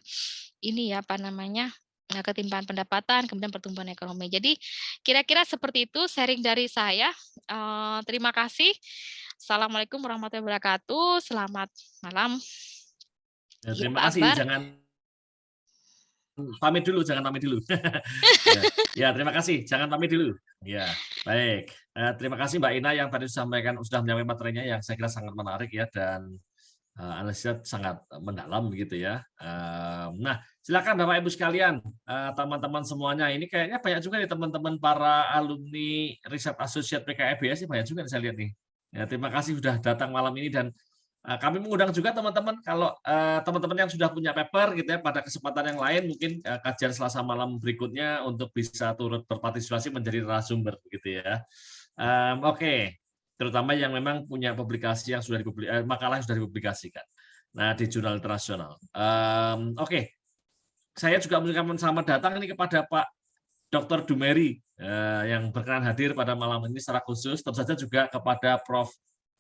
ini ya, apa namanya, ketimpangan pendapatan, kemudian pertumbuhan ekonomi. Jadi kira-kira seperti itu sharing dari saya. Terima kasih. Assalamualaikum warahmatullahi wabarakatuh. Selamat malam. Ya, Iya, terima Pak kasih. Akbar. Jangan pamit dulu, jangan pamit dulu. Ya, ya, terima kasih. Jangan pamit dulu. Ya, baik. Terima kasih Mbak Ina yang tadi sudah menyampaikan materinya yang saya kira sangat menarik ya dan analisisnya sangat mendalam begitu ya. Nah, silakan Bapak Ibu sekalian, teman-teman semuanya. Ini kayaknya banyak juga nih teman-teman para alumni riset asosiat PKIBS sih banyak juga nih saya lihat nih. Ya, terima kasih sudah datang malam ini dan kami mengundang juga teman-teman kalau teman-teman yang sudah punya paper gitu ya pada kesempatan yang lain mungkin kajian Selasa malam berikutnya untuk bisa turut berpartisipasi menjadi narasumber gitu ya. Oke. Terutama yang memang punya publikasi yang sudah makalah yang sudah dipublikasikan. Nah, di jurnal internasional. Oke. Saya juga mengucapkan selamat datang ini kepada Pak Dr. Dumeri yang berkenan hadir pada malam ini secara khusus. Tentu saja juga kepada Prof.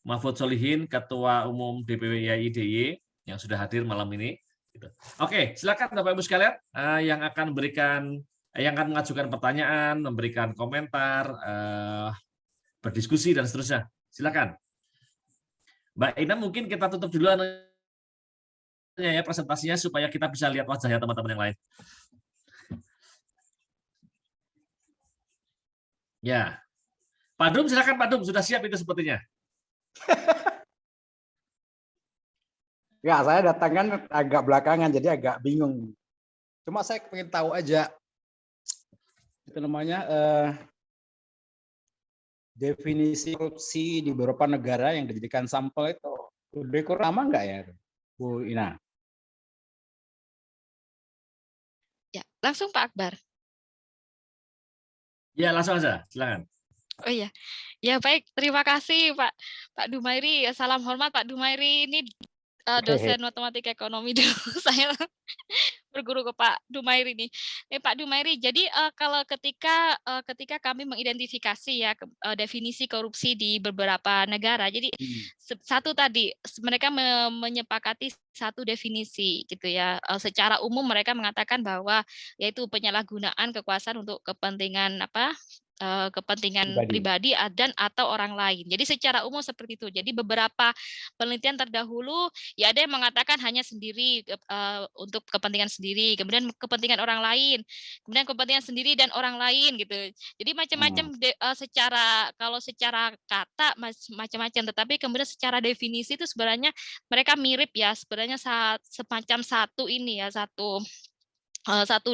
Mahfud Solihin, Ketua Umum DPW IAI DIY yang sudah hadir malam ini. Gitu. Oke, silakan Bapak Ibu sekalian yang akan mengajukan pertanyaan, memberikan komentar, berdiskusi dan seterusnya. Silakan. Mbak Ina mungkin kita tutup duluan ya presentasinya supaya kita bisa lihat wajahnya teman-teman yang lain. Ya. Pak Dum, silakan Pak Dum, sudah siap itu sepertinya. Ya, saya datang kan agak belakangan, jadi agak bingung. Cuma saya ingin tahu aja, itu namanya definisi korupsi di beberapa negara yang dijadikan sampel itu lebih kurang lama nggak ya, Bu Ina? Ya, langsung Pak Akbar. Ya, langsung aja, silakan. Oh iya. Ya baik, terima kasih Pak Dumairi. Salam hormat Pak Dumairi. Ini dosen matematika ekonomi dulu. Saya berguru ke Pak Dumairi nih. Pak Dumairi, jadi kalau ketika kami mengidentifikasi ya definisi korupsi di beberapa negara, jadi satu tadi mereka menyepakati satu definisi gitu ya. Secara umum mereka mengatakan bahwa yaitu penyalahgunaan kekuasaan untuk kepentingan apa? kepentingan pribadi dan atau orang lain. Jadi secara umum seperti itu. Jadi beberapa penelitian terdahulu ya ada yang mengatakan hanya sendiri untuk kepentingan sendiri, kemudian kepentingan orang lain, kemudian kepentingan sendiri dan orang lain gitu. Jadi macam-macam kalau secara kata macam-macam, tetapi kemudian secara definisi itu sebenarnya mereka mirip ya, sebenarnya semacam satu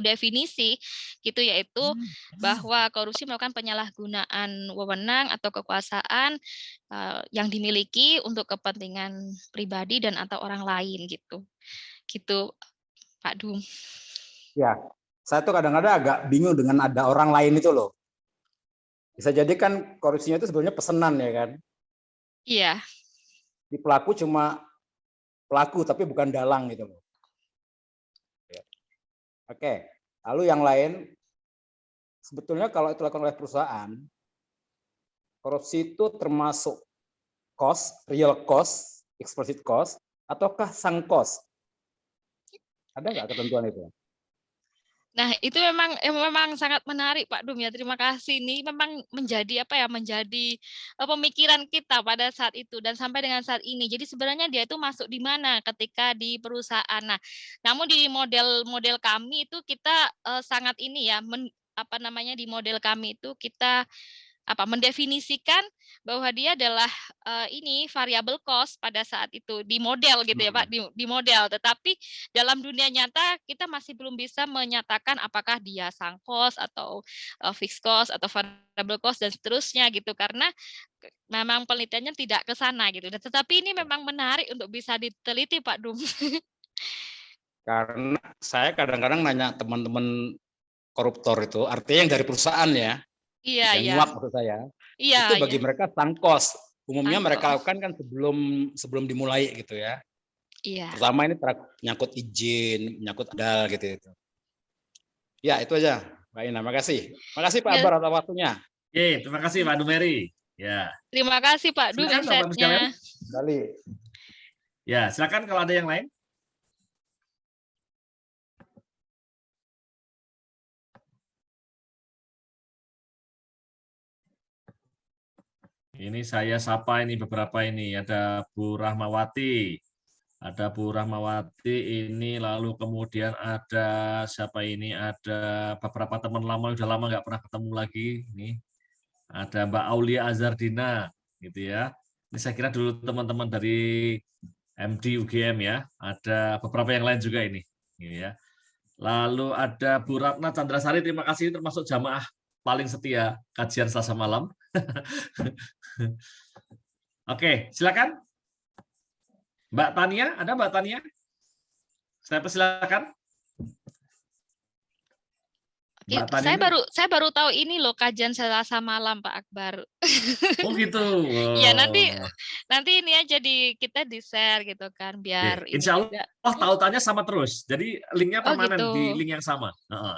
definisi gitu, yaitu bahwa korupsi merupakan penyalahgunaan wewenang atau kekuasaan yang dimiliki untuk kepentingan pribadi dan atau orang lain gitu Pak Dum. Ya, saya tuh kadang-kadang agak bingung dengan ada orang lain itu loh. Bisa jadi kan korupsinya itu sebenarnya pesanan ya kan? Iya. Di pelaku cuma pelaku tapi bukan dalang gitu loh. Oke, lalu yang lain, sebetulnya kalau itu dilakukan oleh perusahaan, korupsi itu termasuk cost, real cost, explicit cost, ataukah sunk cost? Ada nggak ketentuan itu? Nah, itu memang sangat menarik Pak Dum ya. Terima kasih. Ini memang menjadi menjadi pemikiran kita pada saat itu dan sampai dengan saat ini. Jadi sebenarnya dia itu masuk di mana ketika di perusahaan. Nah, namun di model kami itu kita sangat ini ya, di model kami itu kita mendefinisikan bahwa dia adalah ini variable cost pada saat itu di model gitu ya Pak, di model. Tetapi dalam dunia nyata kita masih belum bisa menyatakan apakah dia sunk cost atau fixed cost atau variable cost dan seterusnya gitu, karena memang penelitiannya tidak ke sana gitu. Tetapi ini memang menarik untuk bisa diteliti Pak Dum. Karena saya kadang-kadang nanya teman-teman koruptor itu, artinya yang dari perusahaan ya, Iya, yang nyuap maksud saya, itu bagi mereka sunk cost. Umumnya mereka lakukan kan sebelum dimulai gitu ya. Iya. Pertama ini nyangkut izin, nyangkut adal gitu. Ya itu aja, Mbak Ina. Makasih. Makasih Pak Akbar atas waktunya. Oke, terima kasih Pak Dumeri. Ya. Terima kasih Pak Dum insight-nya. Ya, silakan kalau ada yang lain. Ini saya sapa ini beberapa ini, ada Bu Rahmawati, ini, lalu kemudian ada siapa ini, ada beberapa teman lama, udah lama nggak pernah ketemu lagi, ini ada Mbak Aulia Azardina, gitu ya. Ini saya kira dulu teman-teman dari MD UGM ya, ada beberapa yang lain juga ini, ya. Lalu ada Bu Ratna Chandrasari, terima kasih, termasuk jamaah paling setia kajian Selasa malam. Oke, silakan. Mbak Tania, ada Mbak Tania? Saya persilakan. Saya baru tahu ini loh kajian Selasa malam Pak Akbar. Oh gitu. Ya nanti ini aja kita di-share gitu kan biar Insya Allah tautannya sama terus. Jadi linknya permanen gitu. Di link yang sama.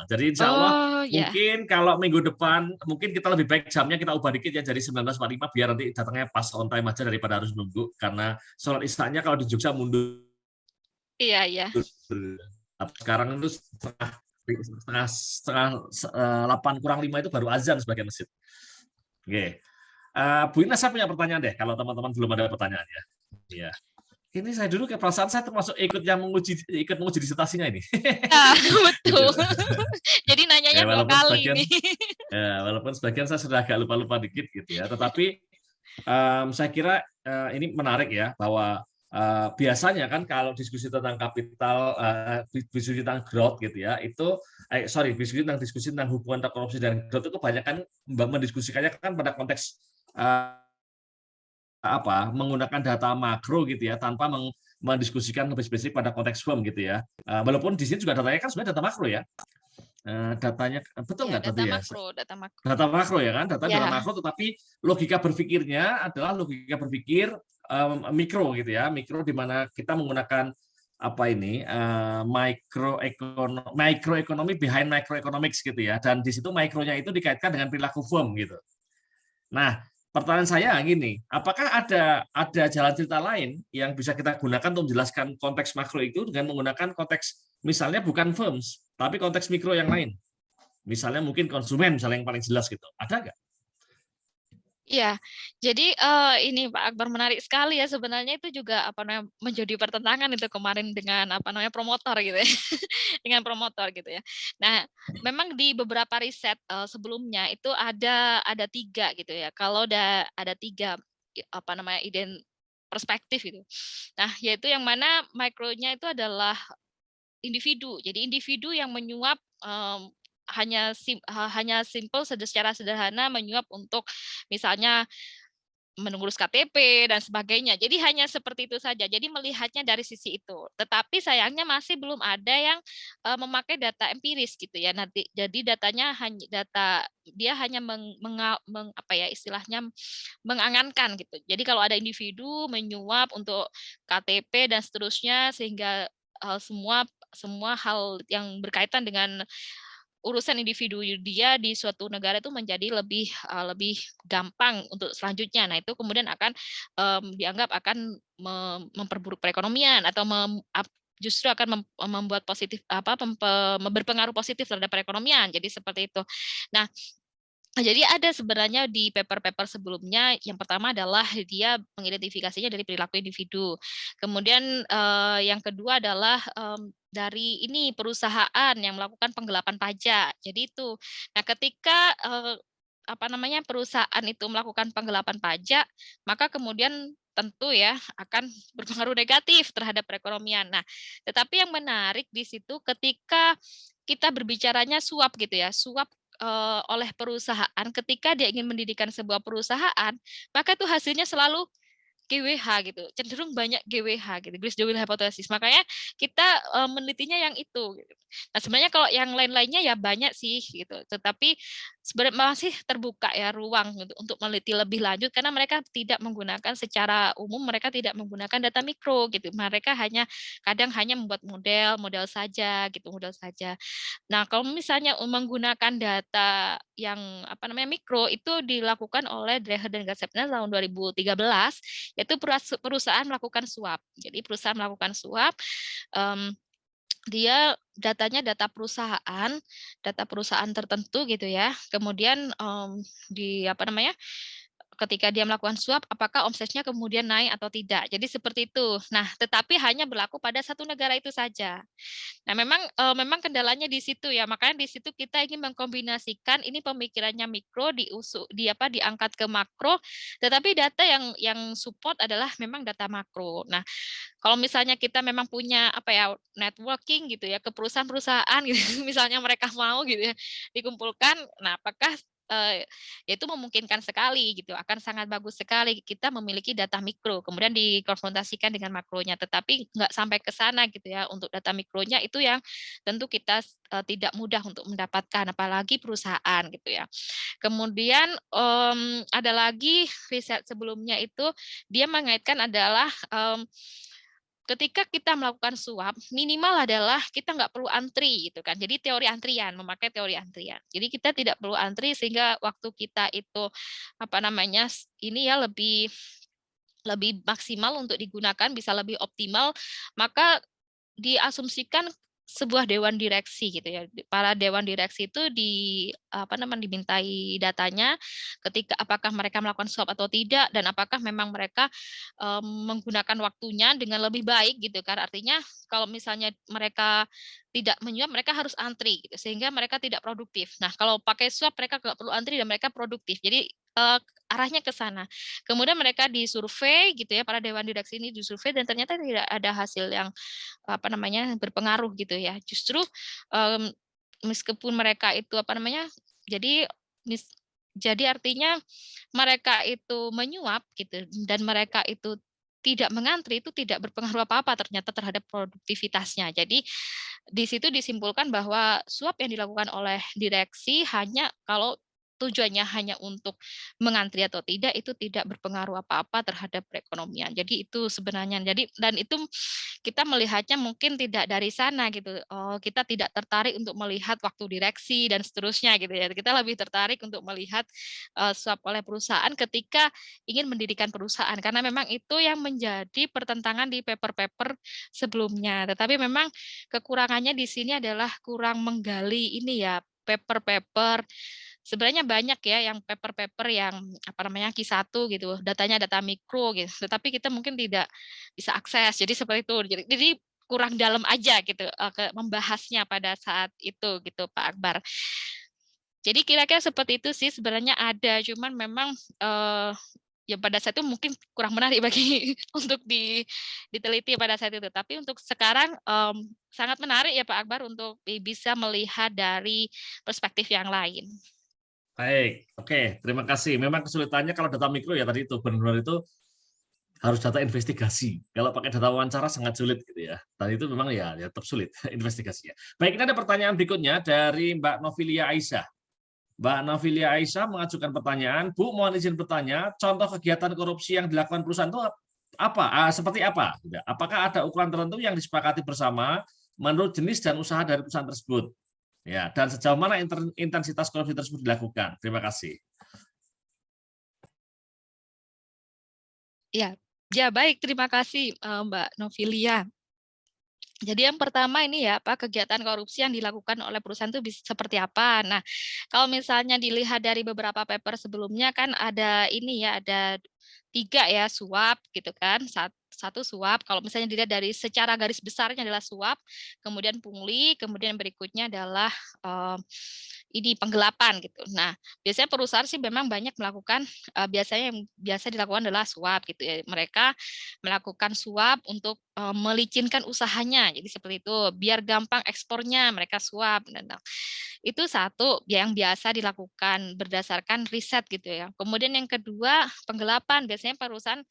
Jadi insya Allah mungkin kalau minggu depan mungkin kita lebih baik jamnya kita ubah dikit ya, jadi 19.45 biar nanti datangnya pas on time aja daripada harus nunggu, karena sholat isya-nya kalau di Jogja mundur. Iya. Sekarang itu setengah 8:45 itu baru azan sebagai masjid. Oke. Bu Ina, saya punya pertanyaan deh, kalau teman-teman belum ada pertanyaan ya. Iya. Ini saya dulu ke perasaan saya termasuk ikut menguji disertasinya ini. Betul. Jadi nanyanya dua kali ini. Ya, walaupun sebagian saya sudah agak lupa-lupa dikit gitu ya. Tetapi saya kira ini menarik ya, bahwa biasanya kan kalau diskusi tentang kapital, diskusi tentang growth gitu ya, itu diskusi tentang hubungan antara korupsi dan growth itu kebanyakan mendiskusikannya kan pada konteks menggunakan data makro gitu ya, tanpa mendiskusikan lebih spesifik pada konteks firm gitu ya. Walaupun di sini juga datanya kan sebenarnya data makro ya. Datanya betul nggak tadi ya? Data makro ya kan, data makro, tetapi logika berpikirnya adalah logika berpikir mikro gitu ya, mikro di mana kita menggunakan microeconomy behind microeconomics gitu ya, dan di situ mikronya itu dikaitkan dengan perilaku firm gitu. Nah, pertanyaan saya gini, apakah ada jalan cerita lain yang bisa kita gunakan untuk menjelaskan konteks makro itu dengan menggunakan konteks misalnya bukan firms, tapi konteks mikro yang lain? Misalnya mungkin konsumen, misalnya yang paling jelas gitu. Ada nggak? Iya, jadi ini Pak Akbar, menarik sekali ya, sebenarnya itu juga apa namanya menjadi pertentangan itu kemarin dengan apa namanya promotor gitu ya, dengan promotor gitu ya. Nah, memang di beberapa riset sebelumnya itu ada 3 gitu ya. Kalau ada 3 apa namanya perspektif itu. Nah, yaitu yang mana mikronya itu adalah individu. Jadi individu yang menyuap hanya simple secara sederhana menyuap untuk misalnya mengurus KTP dan sebagainya. Jadi hanya seperti itu saja. Jadi melihatnya dari sisi itu. Tetapi sayangnya masih belum ada yang memakai data empiris gitu ya. Nanti jadi datanya hanya dia hanya apa ya istilahnya mengangankan gitu. Jadi kalau ada individu menyuap untuk KTP dan seterusnya sehingga semua hal yang berkaitan dengan urusan individu dia di suatu negara itu menjadi lebih gampang untuk selanjutnya. Nah, itu kemudian akan dianggap akan memperburuk perekonomian atau justru akan membuat positif berpengaruh positif terhadap perekonomian. Jadi seperti itu. Nah, jadi ada sebenarnya di paper-paper sebelumnya, yang pertama adalah dia mengidentifikasinya dari perilaku individu. Kemudian yang kedua adalah dari ini perusahaan yang melakukan penggelapan pajak. Jadi itu. Nah, ketika apa namanya perusahaan itu melakukan penggelapan pajak, maka kemudian tentu ya akan berpengaruh negatif terhadap perekonomian. Nah, tetapi yang menarik di situ ketika kita berbicaranya suap gitu ya, suap oleh perusahaan ketika dia ingin mendirikan sebuah perusahaan, maka itu hasilnya selalu GWH gitu, cenderung banyak GWH gitu, Grace-Dawil hypothesis. Makanya kita menelitinya yang itu. Gitu. Nah sebenarnya kalau yang lain-lainnya ya banyak sih gitu, tetapi sebenarnya masih terbuka ya ruang untuk meneliti lebih lanjut karena mereka tidak menggunakan secara umum, mereka tidak menggunakan data mikro gitu, mereka kadang hanya membuat model saja gitu, model saja. Nah, kalau misalnya menggunakan data yang apa namanya mikro itu dilakukan oleh Dreher dan Gatsepner tahun 2013, yaitu perusahaan melakukan suap. Jadi perusahaan melakukan suap, dia datanya data perusahaan tertentu gitu ya. Kemudian di apa namanya ketika dia melakukan suap, apakah omsetnya kemudian naik atau tidak. Jadi seperti itu. Nah, tetapi hanya berlaku pada satu negara itu saja. Nah, memang kendalanya di situ ya. Makanya di situ kita ingin mengkombinasikan ini pemikirannya mikro diangkat ke makro, tetapi data yang support adalah memang data makro. Nah, kalau misalnya kita memang punya apa ya networking gitu ya ke perusahaan-perusahaan gitu, misalnya mereka mau gitu ya dikumpulkan, nah apakah ya itu memungkinkan sekali gitu, akan sangat bagus sekali kita memiliki data mikro, kemudian dikonfrontasikan dengan makronya, tetapi nggak sampai ke sana gitu ya. Untuk data mikronya itu yang tentu kita tidak mudah untuk mendapatkan, apalagi perusahaan gitu ya. Kemudian ada lagi riset sebelumnya itu dia mengaitkan adalah ketika kita melakukan suap, minimal adalah kita nggak perlu antri gitu kan. Jadi teori antrian, memakai teori antrian. Jadi kita tidak perlu antri sehingga waktu kita itu apa namanya ini ya lebih lebih maksimal untuk digunakan, bisa lebih optimal, maka diasumsikan sebuah dewan direksi gitu ya. Para dewan direksi itu dimintai datanya ketika apakah mereka melakukan swab atau tidak dan apakah memang mereka menggunakan waktunya dengan lebih baik gitu kan. Artinya kalau misalnya mereka tidak menyuap, mereka harus antri gitu sehingga mereka tidak produktif. Nah, kalau pakai swab mereka nggak perlu antri dan mereka produktif. Jadi arahnya ke sana. Kemudian mereka disurvei gitu ya, para dewan direksi ini disurvei dan ternyata tidak ada hasil yang apa namanya berpengaruh gitu ya. Justru meskipun mereka itu apa namanya jadi jadi artinya mereka itu menyuap gitu dan mereka itu tidak mengantri itu tidak berpengaruh apa-apa ternyata terhadap produktivitasnya. Jadi di situ disimpulkan bahwa suap yang dilakukan oleh direksi hanya kalau tujuannya hanya untuk mengantri atau tidak itu tidak berpengaruh apa-apa terhadap perekonomian. Jadi itu sebenarnya. Jadi dan itu kita melihatnya mungkin tidak dari sana gitu. Oh, kita tidak tertarik untuk melihat waktu direksi dan seterusnya gitu ya. Kita lebih tertarik untuk melihat suap oleh perusahaan ketika ingin mendirikan perusahaan karena memang itu yang menjadi pertentangan di paper-paper sebelumnya. Tetapi memang kekurangannya di sini adalah kurang menggali ini ya paper-paper. Sebenarnya banyak ya yang paper-paper yang Q1 gitu, datanya data mikro gitu. Tetapi kita mungkin tidak bisa akses. Jadi seperti itu. Jadi kurang dalam aja gitu membahasnya pada saat itu gitu Pak Akbar. Jadi kira-kira seperti itu sih sebenarnya ada, cuman memang ya pada saat itu mungkin kurang menarik bagi untuk diteliti pada saat itu. Tapi untuk sekarang sangat menarik ya Pak Akbar untuk bisa melihat dari perspektif yang lain. Baik, oke, terima kasih. Memang kesulitannya kalau data mikro ya tadi itu benar-benar itu harus data investigasi. Kalau pakai data wawancara sangat sulit gitu ya. Dan itu memang ya tetap sulit investigasinya. Baik, ini ada pertanyaan berikutnya dari Mbak Novilia Aisyah. Mbak Novilia Aisyah mengajukan pertanyaan, Bu, mohon izin bertanya, contoh kegiatan korupsi yang dilakukan perusahaan itu apa? Seperti apa? Apakah ada ukuran tertentu yang disepakati bersama menurut jenis dan usaha dari perusahaan tersebut? Ya, dan sejauh mana intensitas korupsi tersebut dilakukan? Terima kasih. Ya baik, terima kasih Mbak Novilia. Jadi yang pertama ini ya kegiatan korupsi yang dilakukan oleh perusahaan itu seperti apa. Nah, kalau misalnya dilihat dari beberapa paper sebelumnya kan ada ini ya, ada 3 ya suap gitu kan. Satu suap, kalau misalnya dilihat dari secara garis besarnya adalah suap, kemudian pungli, kemudian berikutnya adalah ini penggelapan gitu. Nah, biasanya perusahaan sih memang banyak melakukan biasanya yang biasa dilakukan adalah suap gitu ya. Mereka melakukan suap untuk melicinkan usahanya. Jadi seperti itu, biar gampang ekspornya mereka suap. Itu satu yang biasa dilakukan berdasarkan riset gitu ya. Kemudian yang kedua, penggelapan. Biasanya perusahaan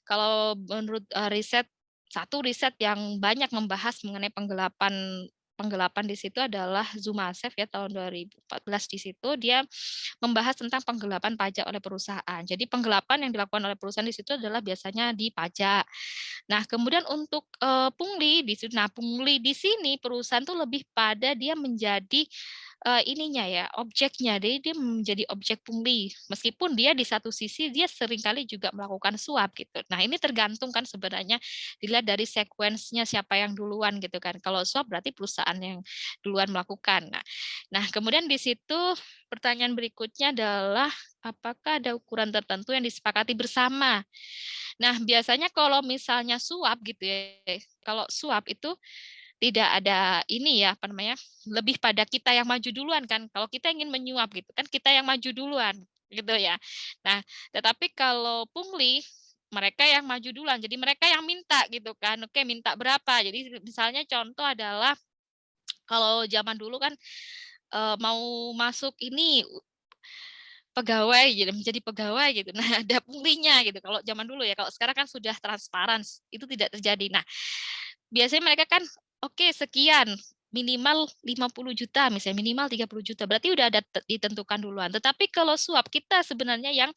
kalau menurut satu riset yang banyak membahas mengenai penggelapan di situ adalah Zumasev ya tahun 2014 di situ dia membahas tentang penggelapan pajak oleh perusahaan. Jadi penggelapan yang dilakukan oleh perusahaan di situ adalah biasanya di pajak. Nah, kemudian untuk pungli di situ, nah pungli di sini perusahaan tuh lebih pada dia menjadi ininya ya, objeknya. Jadi dia menjadi objek pungli. Meskipun dia di satu sisi dia seringkali juga melakukan suap gitu. Nah, ini tergantung kan sebenarnya dilihat dari sekuensinya siapa yang duluan gitu kan. Kalau suap berarti perusahaan yang duluan melakukan. Nah, kemudian di situ pertanyaan berikutnya adalah apakah ada ukuran tertentu yang disepakati bersama? Nah, biasanya kalau misalnya suap gitu ya, kalau suap itu tidak ada ini ya, lebih pada kita yang maju duluan kan. Kalau kita ingin menyuap gitu kan, kita yang maju duluan gitu ya. Nah, tetapi kalau pungli mereka yang maju duluan, jadi mereka yang minta gitu kan. Oke, minta berapa? Jadi misalnya contoh adalah kalau zaman dulu kan mau masuk ini pegawai jadi menjadi pegawai gitu. Nah, ada punglinya gitu. Kalau zaman dulu ya, kalau sekarang kan sudah transparan, itu tidak terjadi. Nah, biasanya mereka kan oke sekian minimal 50 juta misalnya minimal 30 juta berarti udah ada ditentukan duluan. Tetapi kalau suap kita sebenarnya yang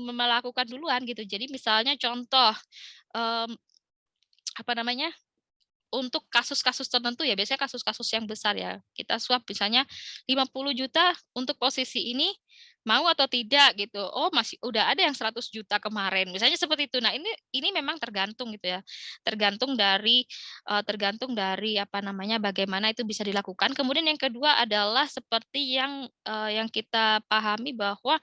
melakukan duluan gitu. Jadi misalnya contoh um, untuk kasus-kasus tertentu ya biasanya kasus-kasus yang besar ya kita suap misalnya 50 juta untuk posisi ini mau atau tidak gitu. Oh, masih udah ada yang 100 juta kemarin. Misalnya seperti itu. Nah, ini memang tergantung gitu ya. Tergantung dari bagaimana itu bisa dilakukan. Kemudian yang kedua adalah seperti yang kita pahami bahwa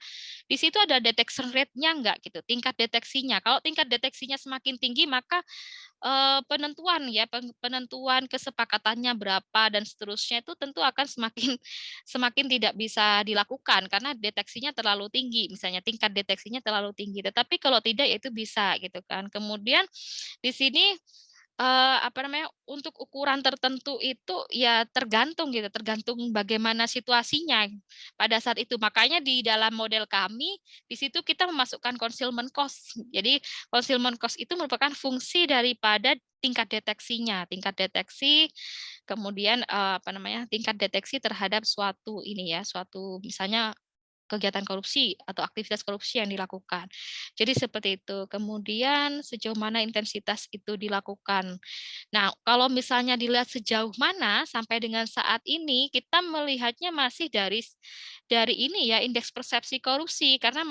di situ ada detection rate-nya enggak gitu, tingkat deteksinya. Kalau tingkat deteksinya semakin tinggi maka penentuan kesepakatannya berapa dan seterusnya itu tentu akan semakin tidak bisa dilakukan karena deteksinya terlalu tinggi, misalnya tingkat deteksinya terlalu tinggi. Tetapi kalau tidak ya itu bisa gitu kan. Kemudian di sini untuk ukuran tertentu itu ya tergantung gitu, tergantung bagaimana situasinya pada saat itu. Makanya di dalam model kami di situ kita memasukkan concealment cost. Jadi concealment cost itu merupakan fungsi daripada tingkat deteksinya, tingkat deteksi, kemudian tingkat deteksi terhadap suatu misalnya kegiatan korupsi atau aktivitas korupsi yang dilakukan. Jadi seperti itu. Kemudian sejauh mana intensitas itu dilakukan. Nah, kalau misalnya dilihat sejauh mana sampai dengan saat ini kita melihatnya masih dari ini ya indeks persepsi korupsi karena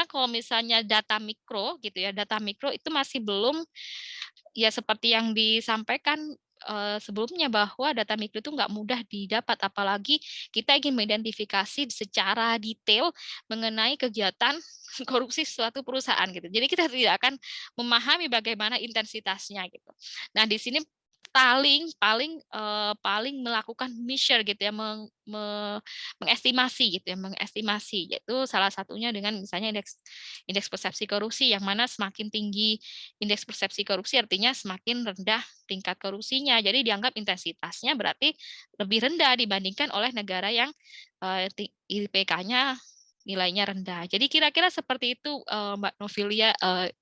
kalau misalnya data mikro gitu ya, data mikro itu masih belum ya seperti yang disampaikan sebelumnya bahwa data mikro itu nggak mudah didapat, apalagi kita ingin mengidentifikasi secara detail mengenai kegiatan korupsi suatu perusahaan gitu. Jadi kita tidak akan memahami bagaimana intensitasnya gitu. Nah di sini paling melakukan measure gitu ya, mengestimasi gitu ya, mengestimasi, yaitu salah satunya dengan misalnya indeks persepsi korupsi, yang mana semakin tinggi indeks persepsi korupsi artinya semakin rendah tingkat korupsinya. Jadi dianggap intensitasnya berarti lebih rendah dibandingkan oleh negara yang IPK-nya nilainya rendah. Jadi kira-kira seperti itu, Mbak Novilia,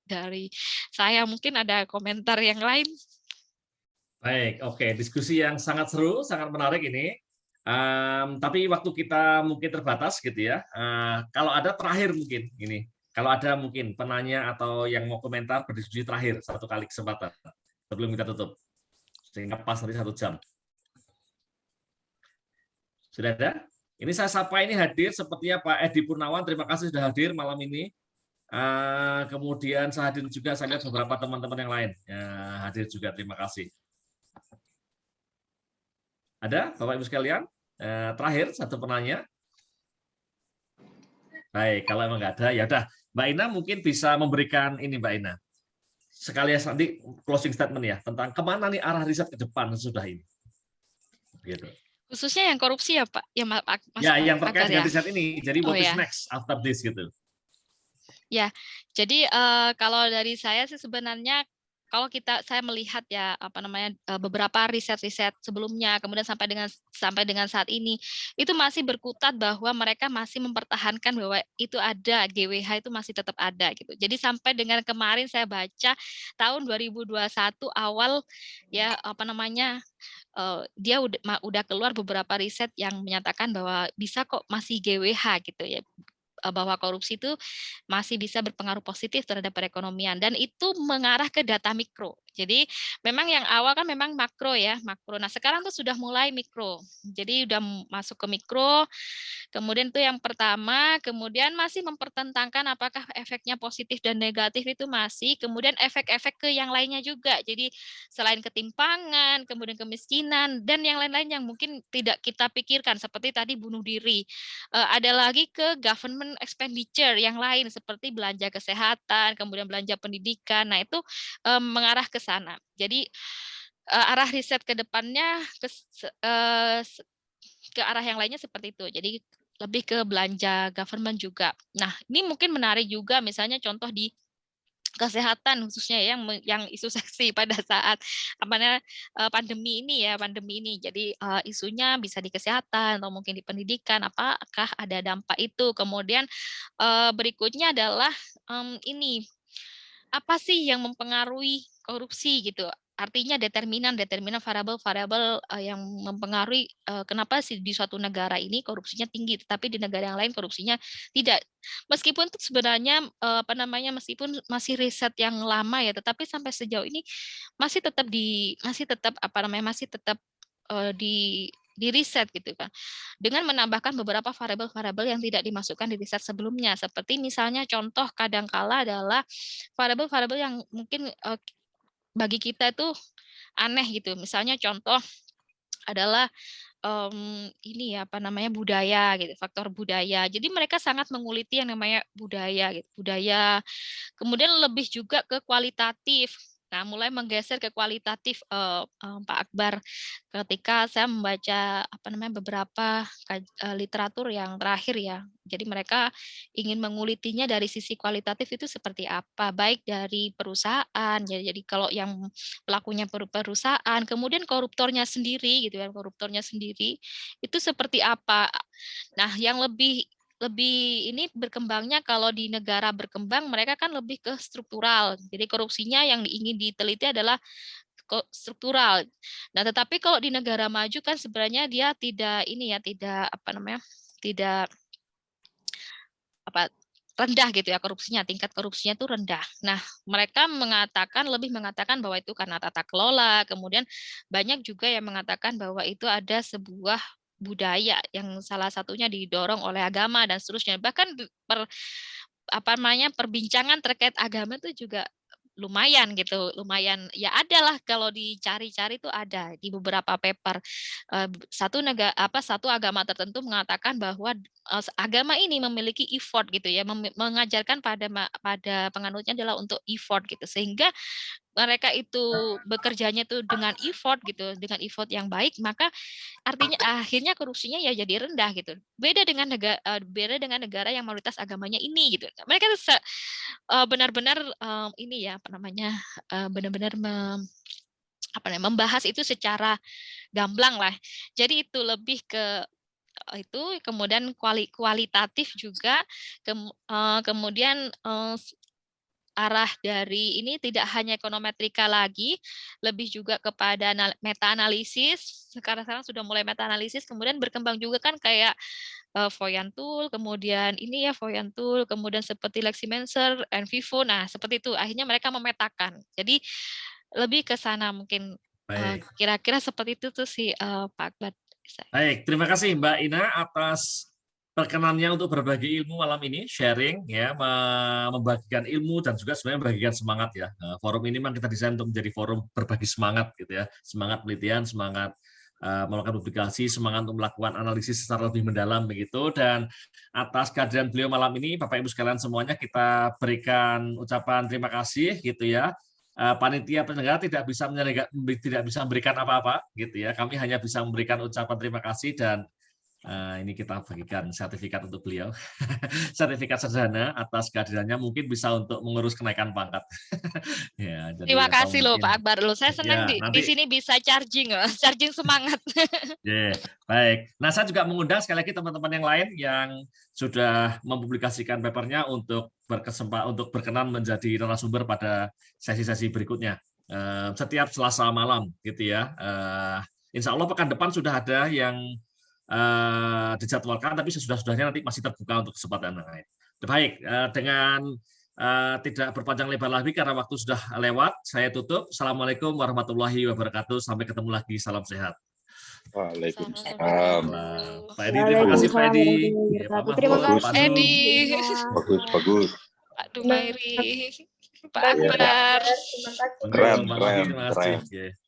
dari saya. Mungkin ada komentar yang lain. Baik, oke. Diskusi yang sangat seru, sangat menarik ini. Tapi waktu kita mungkin terbatas gitu ya. Kalau ada terakhir mungkin ini. Kalau ada mungkin penanya atau yang mau komentar, berdiskusi terakhir, satu kali kesempatan sebelum kita tutup. Sehingga pas nanti 1 jam. Sudah ada? Ini saya sapa, ini hadir sepertinya Pak Edi Purnawan. Terima kasih sudah hadir malam ini. Kemudian saya hadir juga, saya lihat beberapa teman-teman yang lain hadir juga. Terima kasih. Ada Bapak Ibu sekalian? Terakhir satu penanya. Baik, kalau emang nggak ada, ya udah. Mbak Ina mungkin bisa memberikan ini, Mbak Ina. Sekalian nanti closing statement ya tentang kemana nih arah riset ke depan sesudah ini. Gitu. Khususnya yang korupsi ya Pak? Ya, Mas ya, yang terkait dengan ya? riset ini. Jadi what is next after this gitu. Ya, jadi kalau dari saya sih sebenarnya kalau saya melihat ya beberapa riset-riset sebelumnya, kemudian sampai dengan saat ini itu masih berkutat bahwa mereka masih mempertahankan bahwa itu ada GWH, itu masih tetap ada gitu. Jadi sampai dengan kemarin saya baca tahun 2021 awal ya dia udah keluar beberapa riset yang menyatakan bahwa bisa kok masih GWH gitu ya, bahwa korupsi itu masih bisa berpengaruh positif terhadap perekonomian, dan itu mengarah ke data mikro. Jadi memang yang awal kan memang makro ya, makro. Nah sekarang tuh sudah mulai mikro. Jadi udah masuk ke mikro. Kemudian itu yang pertama, kemudian masih mempertentangkan apakah efeknya positif dan negatif itu masih, kemudian efek-efek ke yang lainnya juga. Jadi selain ketimpangan, kemudian kemiskinan, dan yang lain-lain yang mungkin tidak kita pikirkan, seperti tadi bunuh diri. Ada lagi ke government expenditure yang lain, seperti belanja kesehatan, kemudian belanja pendidikan. Nah itu mengarah ke sana. Jadi arah riset ke depannya ke arah yang lainnya seperti itu. Jadi lebih ke belanja government juga. Nah, ini mungkin menarik juga misalnya contoh di kesehatan khususnya yang isu seksi pada saat pandemi ini. Jadi isunya bisa di kesehatan atau mungkin di pendidikan, apakah ada dampak itu. Kemudian berikutnya adalah ini apa sih yang mempengaruhi korupsi gitu. Artinya determinan variabel yang mempengaruhi kenapa sih di suatu negara ini korupsinya tinggi, tetapi di negara yang lain korupsinya tidak. Meskipun itu sebenarnya meskipun masih riset yang lama ya, tetapi sampai sejauh ini masih tetap di riset gitu kan, dengan menambahkan beberapa variabel-variabel yang tidak dimasukkan di riset sebelumnya, seperti misalnya contoh kadangkala adalah variabel-variabel yang mungkin bagi kita itu aneh gitu. Misalnya contoh adalah budaya gitu, faktor budaya. Jadi mereka sangat menguliti yang namanya budaya gitu. Budaya. Kemudian lebih juga ke kualitatif. Nah, mulai menggeser ke kualitatif, Pak Akbar, ketika saya membaca beberapa literatur yang terakhir ya. Jadi mereka ingin mengulitinya dari sisi kualitatif itu seperti apa, baik dari perusahaan. Jadi kalau yang pelakunya perusahaan, kemudian koruptornya sendiri gitu ya, koruptornya sendiri itu seperti apa. Nah, yang lebih ini berkembangnya kalau di negara berkembang mereka kan lebih ke struktural. Jadi korupsinya yang ingin diteliti adalah struktural. Nah, tetapi kalau di negara maju kan sebenarnya dia tidak rendah gitu ya korupsinya, tingkat korupsinya itu rendah. Nah, mereka lebih mengatakan bahwa itu karena tata kelola, kemudian banyak juga yang mengatakan bahwa itu ada sebuah budaya yang salah satunya didorong oleh agama dan seterusnya. Bahkan perbincangan terkait agama itu juga lumayan gitu, lumayan ya adalah kalau dicari-cari itu ada di beberapa paper. Satu agama tertentu mengatakan bahwa agama ini memiliki effort gitu ya, mengajarkan pada penganutnya adalah untuk effort gitu, sehingga mereka itu bekerjanya tuh dengan effort gitu, dengan effort yang baik, maka artinya akhirnya korupsinya ya jadi rendah gitu. Beda dengan negara yang mayoritas agamanya ini gitu. Mereka tuh benar-benar ini ya apa namanya benar-benar membahas itu secara gamblang lah. Jadi itu lebih ke itu, kemudian kualitatif juga, kemudian arah dari ini tidak hanya ekonometrika lagi, lebih juga kepada meta-analisis. Sekarang sudah mulai meta-analisis, kemudian berkembang juga kan kayak Voyant Tool, kemudian ini ya Voyant Tool, kemudian seperti Leximancer, NVivo. Nah, seperti itu. Akhirnya mereka memetakan. Jadi lebih ke sana mungkin kira-kira seperti itu tuh sih Pak Akbar. Baik, terima kasih Mbak Ina atas perkenannya untuk berbagi ilmu malam ini, sharing ya, membagikan ilmu dan juga sebenarnya membagikan semangat ya. Forum ini memang kita desain untuk menjadi forum berbagi semangat gitu ya, semangat penelitian, semangat melakukan publikasi, semangat untuk melakukan analisis secara lebih mendalam begitu. Dan atas kehadiran beliau malam ini, Bapak Ibu sekalian semuanya, kita berikan ucapan terima kasih gitu ya. Panitia penyelenggara tidak bisa memberikan apa-apa gitu ya. Kami hanya bisa memberikan ucapan terima kasih dan ini kita bagikan sertifikat untuk beliau. Sertifikat sederhana atas kehadirannya, mungkin bisa untuk mengurus kenaikan pangkat. Ya, jadi terima kasih loh Pak Akbar loh. Saya senang ya, di sini bisa charging loh, charging semangat. Yeah, baik. Nah, saya juga mengundang sekali lagi teman-teman yang lain yang sudah mempublikasikan papernya untuk berkenan menjadi narasumber pada sesi-sesi berikutnya. Setiap Selasa malam gitu ya. Insya Allah pekan depan sudah ada yang dijadwalkan, tapi sesudah-sudahnya nanti masih terbuka untuk kesempatan yang lain. Baik, dengan tidak berpanjang lebar lagi karena waktu sudah lewat, saya tutup. Assalamualaikum warahmatullahi wabarakatuh. Sampai ketemu lagi. Salam sehat. Waalaikumsalam. Pak Edi, terima kasih Pak Edi. Terima kasih Pak Edi. Bagus. Pak Dumairi. Pak Akbar. Keren.